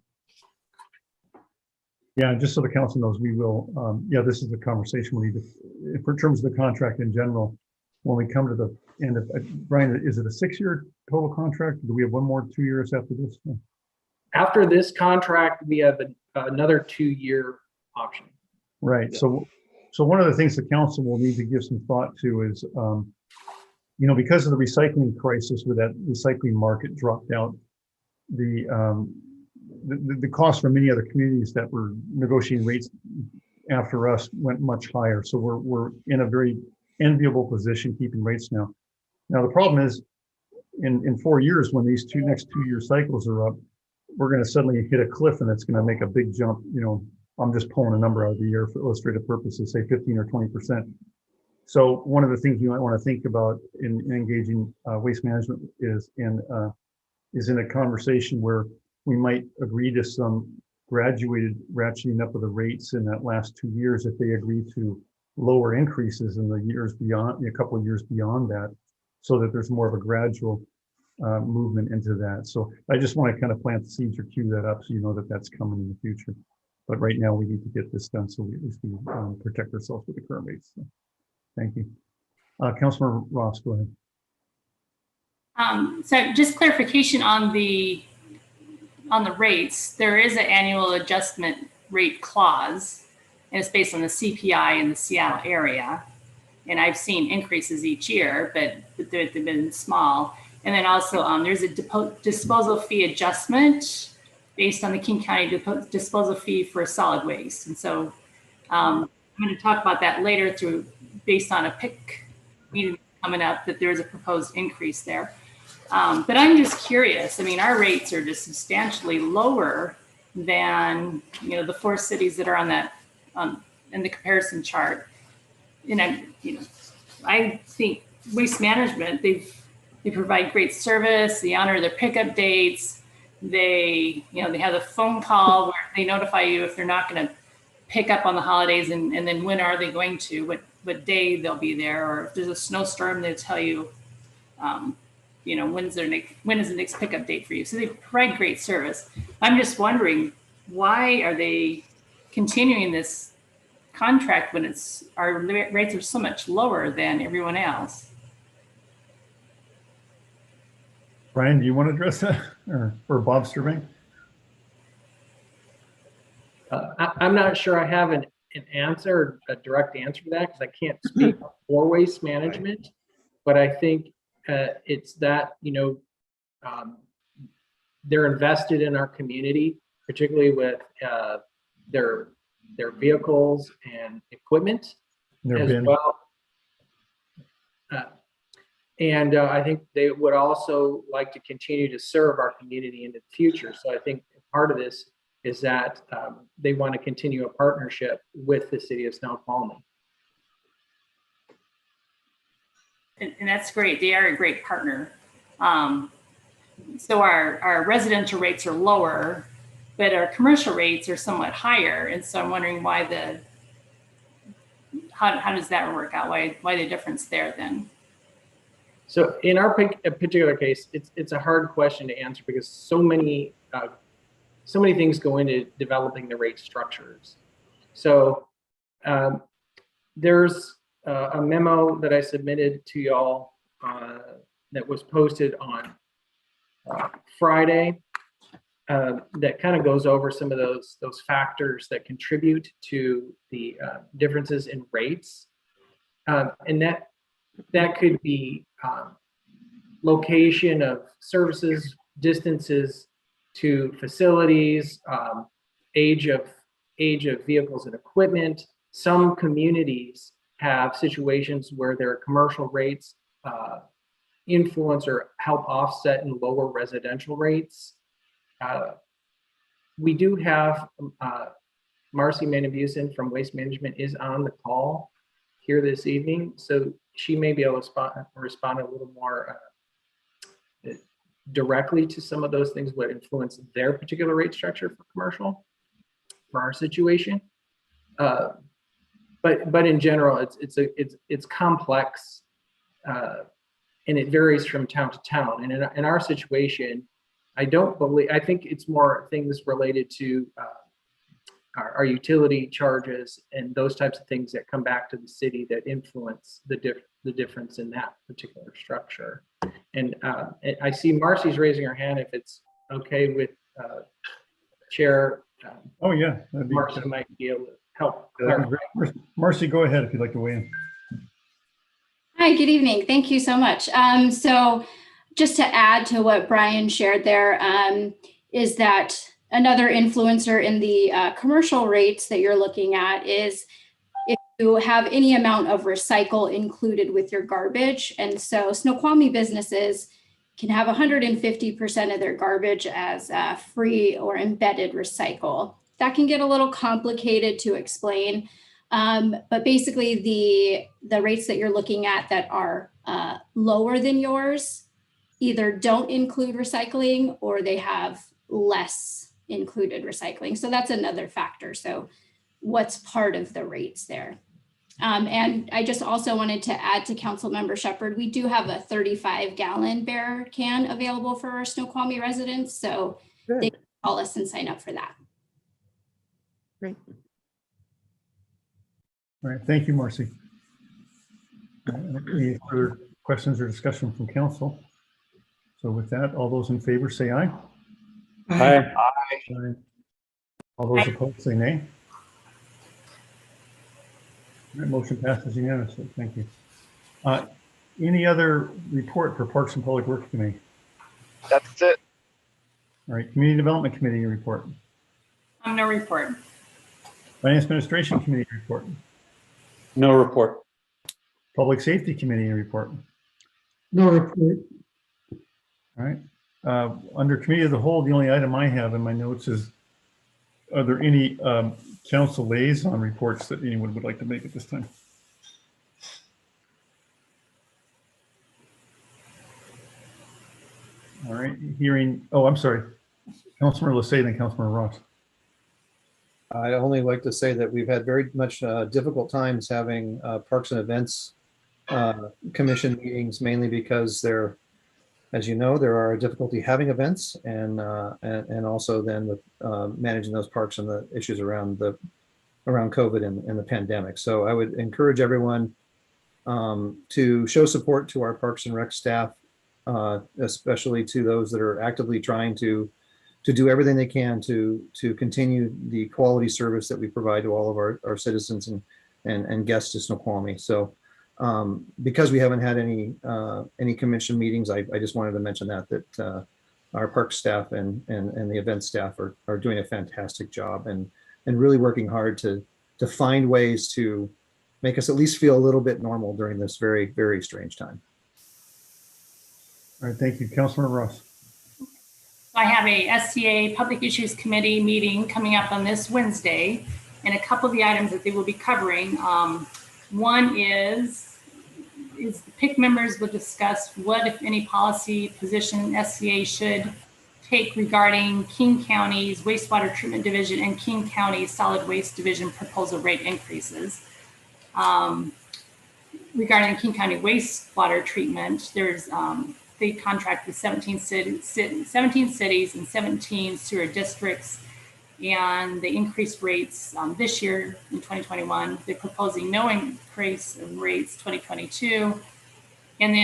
Yeah, just so the council knows, we will, yeah, this is a conversation we need to, in terms of the contract in general, when we come to the end of, Brian, is it a 6-year total contract? Do we have one more 2 years after this? After this contract, we have another 2-year option. Right. So one of the things the council will need to give some thought to is, because of the recycling crisis, where that recycling market dropped out, the cost for many other communities that were negotiating rates after us went much higher. So we're in a very enviable position keeping rates now. Now, the problem is in 4 years, when these next 2-year cycles are up, we're going to suddenly hit a cliff and it's going to make a big jump. I'm just pulling a number out of the air for illustrative purposes, say 15 or 20%. So one of the things you might want to think about in engaging waste management is in a conversation where we might agree to some graduated ratcheting up of the rates in that last 2 years if they agree to lower increases in the years beyond, a couple of years beyond that, so that there's more of a gradual movement into that. So I just want to kind of plant the seeds or cue that up so you know that that's coming in the future. But right now we need to get this done so we at least we protect ourselves with the current rates. So, thank you. Councilor Ross, go ahead. So just clarification on the rates, there is an annual adjustment rate clause, and it's based on the CPI in the Seattle area. And I've seen increases each year, but they've been small. And then also there's a disposal fee adjustment based on the King County disposal fee for solid waste. And so I'm going to talk about that later based on a PIC meeting coming up, that there's a proposed increase there. But I'm just curious. I mean, our rates are just substantially lower than, the 4 cities that are on that in the comparison chart. And I think Waste Management, they provide great service. They honor their pickup dates. They have a phone call where they notify you if they're not going to pick up on the holidays, and then when are they going to, what day they'll be there, or if there's a snowstorm, they'll tell you, when is the next pickup date for you. So they provide great service. I'm just wondering, why are they continuing this contract when our rates are so much lower than everyone else? Brian, do you want to address that, or Bob Sturbank? I'm not sure I have a direct answer to that, because I can't speak for Waste Management, but I think it's that, they're invested in our community, particularly with their vehicles and equipment as well. And I think they would also like to continue to serve our community into the future. So I think part of this is that they want to continue a partnership with the city of Snoqualmie. And that's great. They are a great partner. So our residential rates are lower, but our commercial rates are somewhat higher. And so I'm wondering why how does that work out? Why the difference there then? So in our particular case, it's a hard question to answer, because so many things go into developing the rate structures. So there's a memo that I submitted to y'all that was posted on Friday that kind of goes over some of those factors that contribute to the differences in rates, and that could be location of services, distances to facilities, age of vehicles and equipment. Some communities have situations where their commercial rates influence or help offset and lower residential rates. We do have Marcy Manabusin from Waste Management is on the call here this evening, so she may be able to respond a little more directly to some of those things, what influence their particular rate structure for commercial for our situation. But in general, it's complex, and it varies from town to town. And in our situation, I think it's more things related to our utility charges and those types of things that come back to the city that influence the difference in that particular structure. And I see Marcy's raising her hand. If it's okay with Chair, Oh, yeah. that'd be- Marcy might be able to help that'd be clarify. great. Marcy, go ahead if you'd like to weigh in. Hi, good evening. Thank you so much. So just to add to what Brian shared there, is that another influencer in the commercial rates that you're looking at is if you have any amount of recycle included with your garbage. And so Snoqualmie businesses can have 150% of their garbage as free or embedded recycle. That can get a little complicated to explain. But basically the rates that you're looking at that are lower than yours either don't include recycling or they have less included recycling. So that's another factor. So what's part of the rates there? And I just also wanted to add to Councilmember Shepherd, we do have a 35-gallon bear can available for our Snoqualmie residents. So they can call us and sign up for that. Great. All right, thank you, Marcy. Any further questions or discussion from council? So with that, all those in favor say aye. Aye. Aye. All those opposed say nay. All right, motion passes unanimously. Thank you. Any other report for Parks and Public Works Committee? That's it. All right, Community Development Committee report. No report. Finance Administration Committee report. No report. Public Safety Committee report. No report. All right. Under Committee of the Whole, the only item I have in my notes is, are there any council liaison reports that anyone would like to make at this time? All right, hearing, oh, I'm sorry. Councilmember Lassay, then Councilmember Ross. I'd only like to say that we've had very much difficult times having Parks and Events Commission meetings, mainly because there, as you know, there are difficulty having events and also then with managing those parks and the issues around COVID and the pandemic. So I would encourage everyone to show support to our Parks and Rec staff, especially to those that are actively trying to do everything they can to continue the quality service that we provide to all of our citizens and guests to Snoqualmie. So because we haven't had any commission meetings, I just wanted to mention that our park staff and the event staff are doing a fantastic job and really working hard to find ways to make us at least feel a little bit normal during this very, very strange time. All right, thank you. Councilmember Ross. I have a SCA Public Issues Committee meeting coming up on this Wednesday, and a couple of the items that they will be covering. One is the PIC members will discuss what, if any, policy position SCA should take regarding King County's wastewater treatment division and King County's solid waste division proposal rate increases. Regarding King County wastewater treatment, there's they contract with 17 cities and 17 sewer districts, and they increased rates this year in 2021. They're proposing no increase in rates 2022, and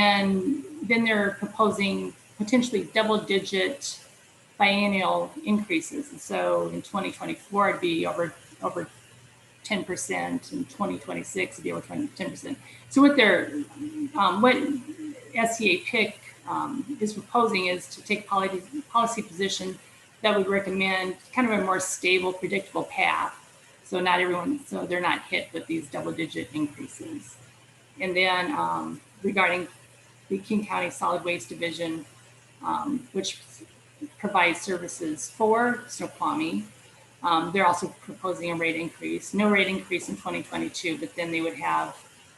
then they're proposing potentially double-digit biennial increases. And so in 2024, it'd be over 10%. In 2026, it'd be over 10%. So what SCA PIC is proposing is to take policy position that would recommend kind of a more stable, predictable path. So they're not hit with these double-digit increases. And then regarding the King County Solid Waste Division, which provides services for Snoqualmie, they're also proposing a rate increase. No rate increase in 2022, but then they would have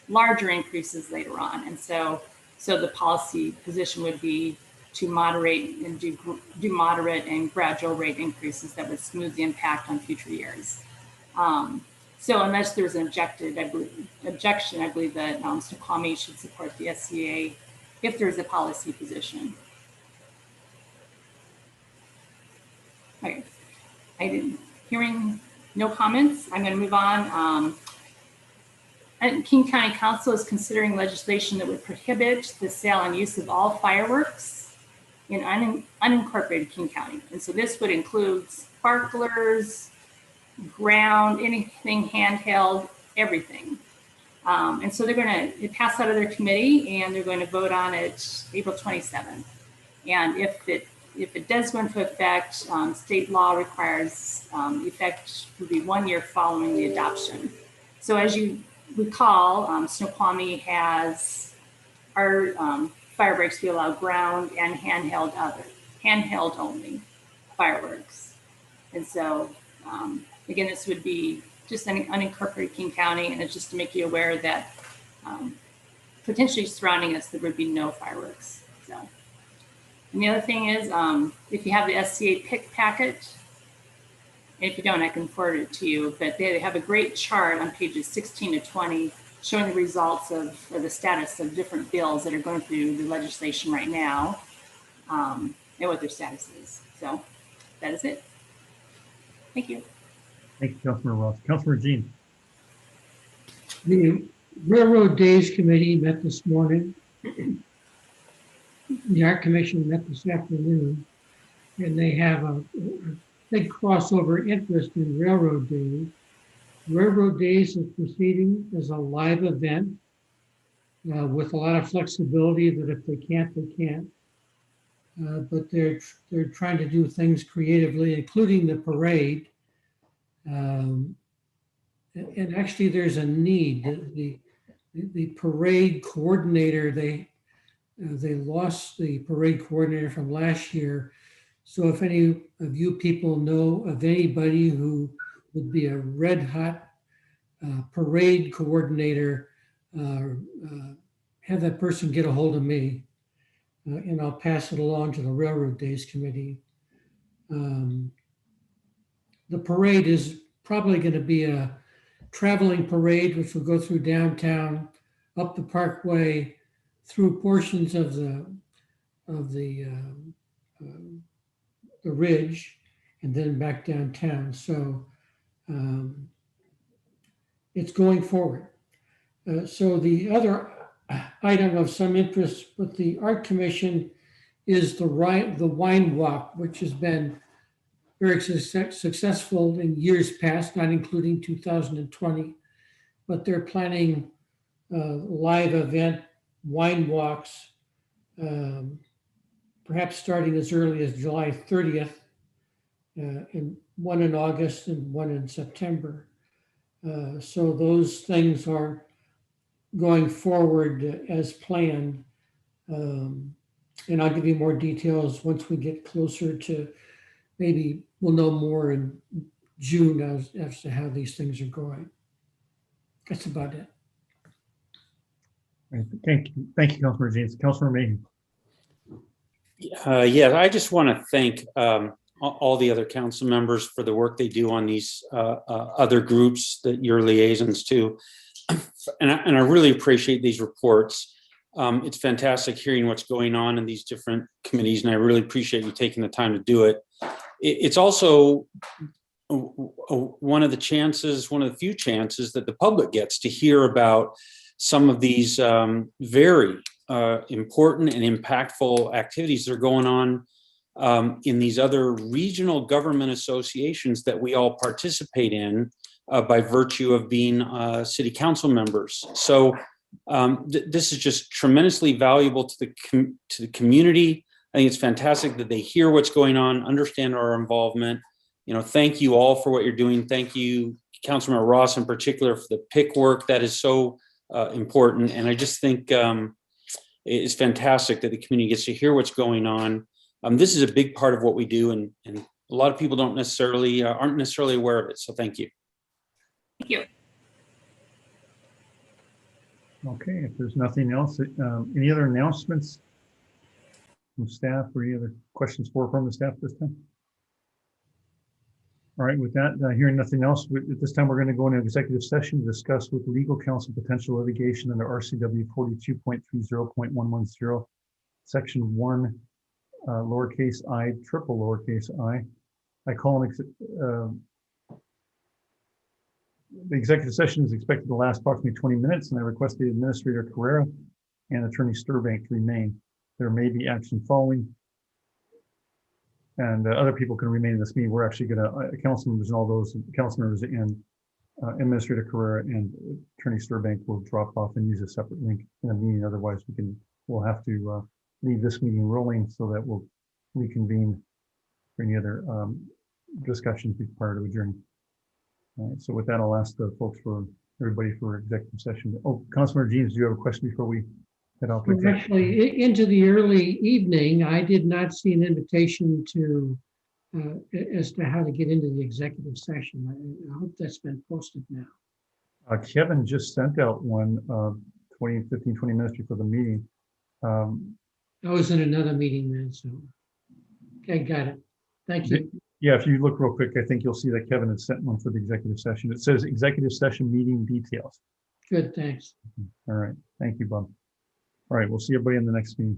larger increases later on. And so the policy position would be to moderate and do moderate and gradual rate increases that would smooth the impact on future years. So unless there's an objection, I believe that Snoqualmie should support the SCA if there's a policy position. Okay. Hearing no comments. I'm going to move on. And King County Council is considering legislation that would prohibit the sale and use of all fireworks in unincorporated King County. And so this would include sparklers, ground, anything handheld, everything. And so they're going to pass out of their committee and they're going to vote on it April 27th. And if it does go into effect, state law requires effect would be 1 year following the adoption. So as you recall, Snoqualmie has our fireworks, we allow ground and handheld only fireworks. And so again, this would be just an unincorporated King County, and it's just to make you aware that potentially surrounding us, there would be no fireworks. So, and the other thing is, if you have the SCA pick packet, and if you don't, I can forward it to you, but they have a great chart on pages 16 to 20 showing the results of, or the status of different bills that are going through the legislation right now, and what their status is. So that is it. Thank you. Thank you, Councilmember Ross. Councilmember Jean. The Railroad Days Committee met this morning. The Art Commission met this afternoon, and they have a big crossover interest in Railroad Days. Railroad Days is proceeding as a live event with a lot of flexibility that if they can't, they can't. But they're trying to do things creatively, including the parade. And actually, there's a need. The parade coordinator, they lost the parade coordinator from last year. So if any of you people know of anybody who would be a red hot parade coordinator, have that person get a hold of me, and I'll pass it along to the Railroad Days Committee. The parade is probably going to be a traveling parade, which will go through downtown, up the Parkway, through portions of the Ridge, and then back downtown. So it's going forward. So the other item of some interest with the Art Commission is the wine walk, which has been very successful in years past, not including 2020, but they're planning live event wine walks, perhaps starting as early as July 30th, and one in August and one in September. So those things are going forward as planned. And I'll give you more details once we get closer to, maybe we'll know more in June as to how these things are going. That's about it. Right. Thank you, Councilmember Jean. Councilmember Mayhew. Yeah, I just want to thank all the other council members for the work they do on these other groups that you're liaisons to. And I really appreciate these reports. It's fantastic hearing what's going on in these different committees, and I really appreciate you taking the time to do it. It's also one of the few chances that the public gets to hear about some of these very important and impactful activities that are going on in these other regional government associations that we all participate in by virtue of being city council members. So this is just tremendously valuable to the community. I think it's fantastic that they hear what's going on, understand our involvement. Thank you all for what you're doing. Thank you, Councilmember Ross in particular, for the PIC work. That is so important. And I just think it's fantastic that the community gets to hear what's going on. This is a big part of what we do, and a lot of people aren't necessarily aware of it. So thank you. Thank you. Okay, if there's nothing else, any other announcements from staff or any other questions from the staff this time? All right, with that, hearing nothing else, at this time, we're going to go into executive session to discuss with legal counsel potential litigation under RCW 42.30.110, section 1, lowercase I, triple lowercase I. I call an The executive session is expected to last approximately 20 minutes, and I request the Administrator Carrera and Attorney Sturbank to remain. There may be action following. And other people can remain in this meeting. We're actually going to, council members and all those council members and Administrator Carrera and Attorney Sturbank will drop off and use a separate link in a meeting. Otherwise, we'll have to leave this meeting rolling so that we'll reconvene for any other discussions prior to adjourning. All right, so with that, I'll ask the folks everybody for executive session. Oh, Councilmember Jeans, do you have a question before we head off? Well, actually, into the early evening, I did not see an invitation to as to how to get into the executive session. I hope that's been posted now. Kevin just sent out one 20 minutes before the meeting. I was in another meeting then, so. Okay, got it. Thank you. Yeah, if you look real quick, I think you'll see that Kevin had sent one for the executive session. It says executive session meeting details. Good, thanks. All right. Thank you, Bob. All right, we'll see everybody in the next meeting.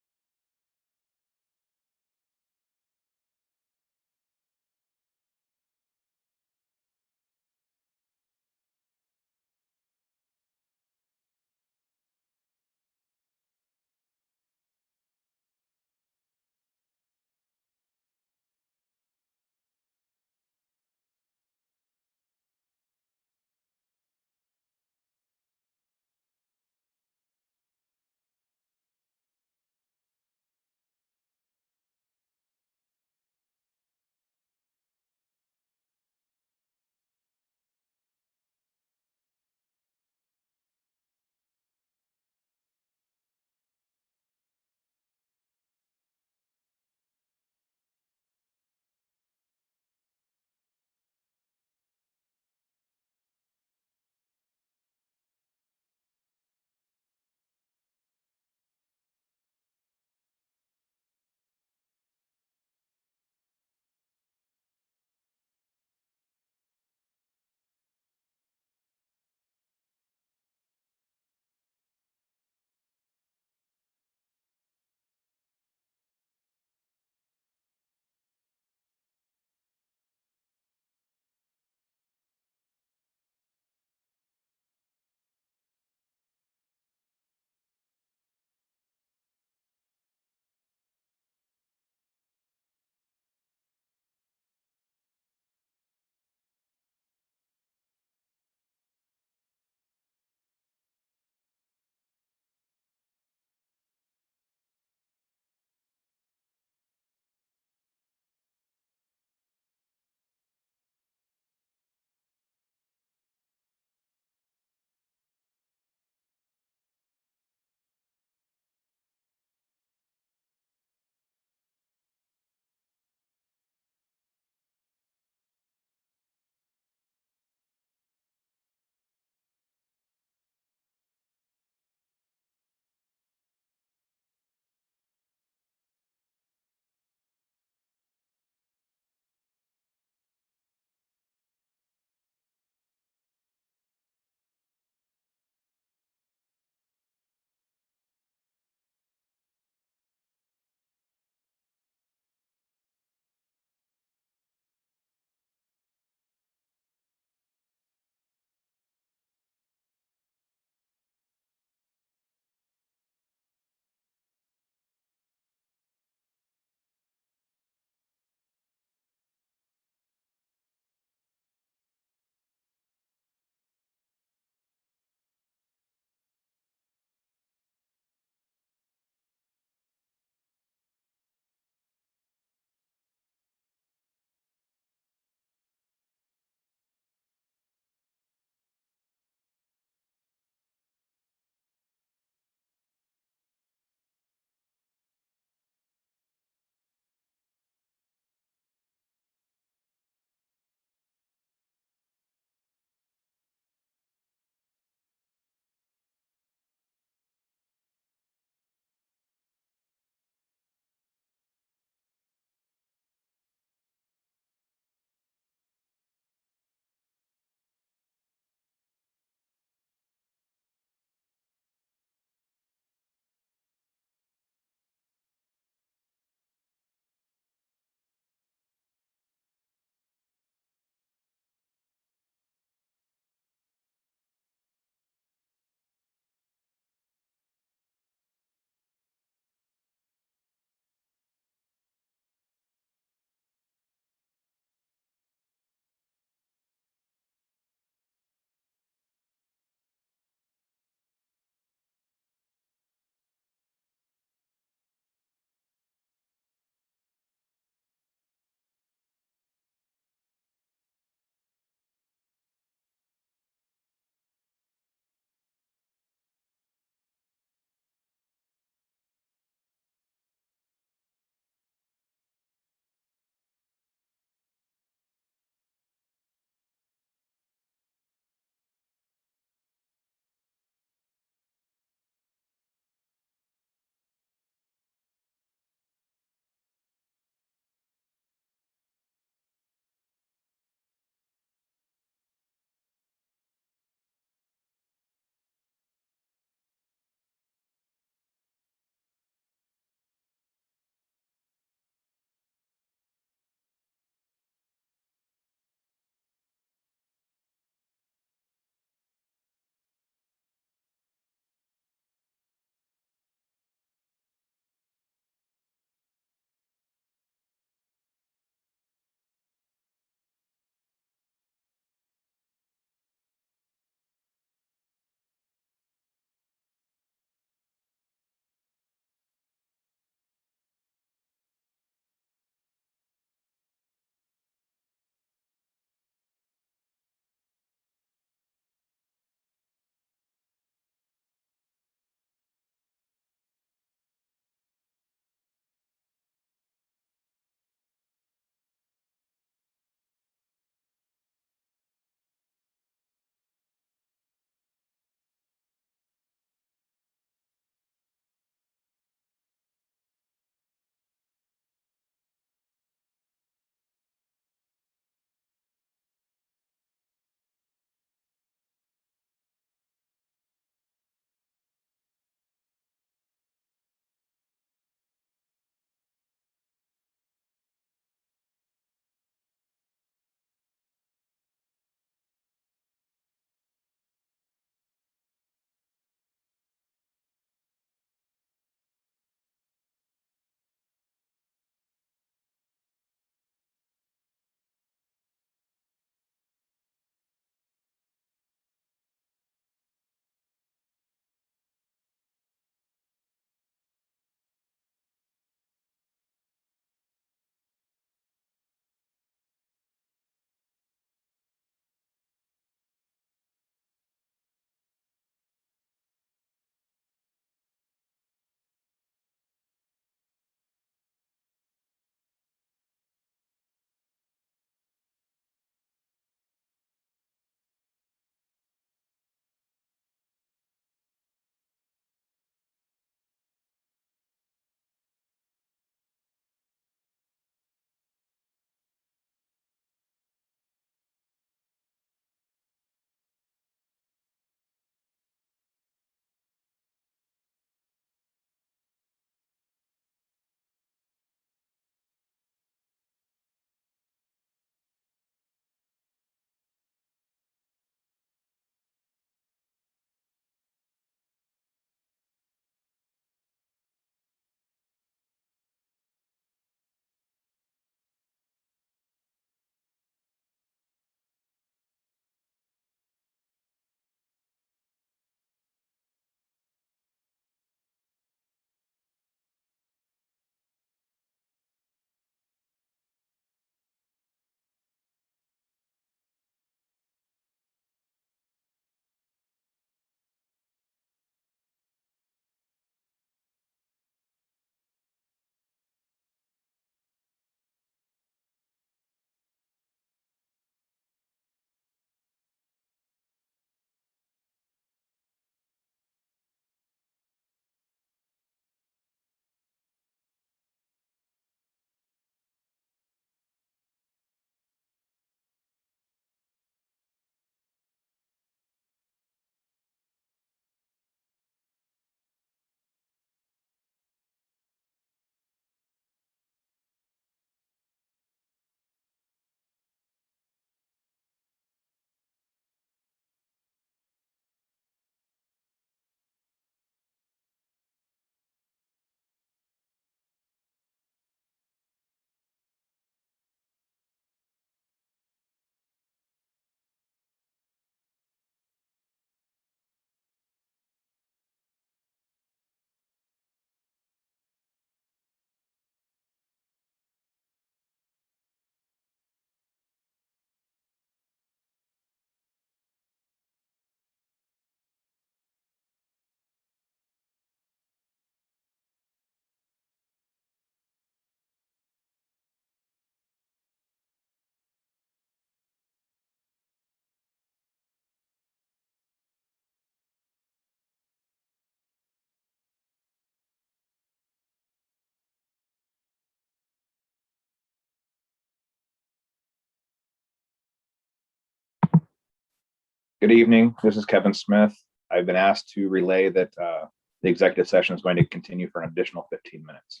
Good evening. This is Kevin Smith. I've been asked to relay that the executive session is going to continue for an additional 15 minutes.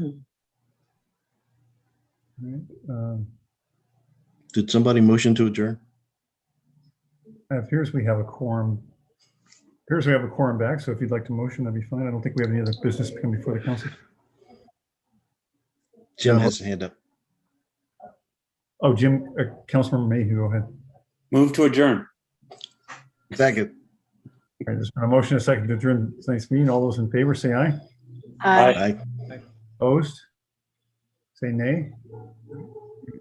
All right, Did somebody motion to adjourn? it appears we have a quorum. Appears we have a quorum back, so if you'd like to motion, that'd be fine. I don't think we have any other business to come before the council. Jim Yeah. has a hand up. Oh, Jim, Councilmember Mayhew, go ahead. Move to adjourn. Second. All right, there's been a motion, a second to adjourn tonight's meeting. All those in favor, say aye. Aye. Aye. Opposed? Say nay.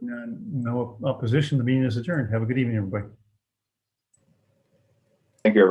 No opposition. The meeting is adjourned. Have a good evening, everybody. Thank you, everyone.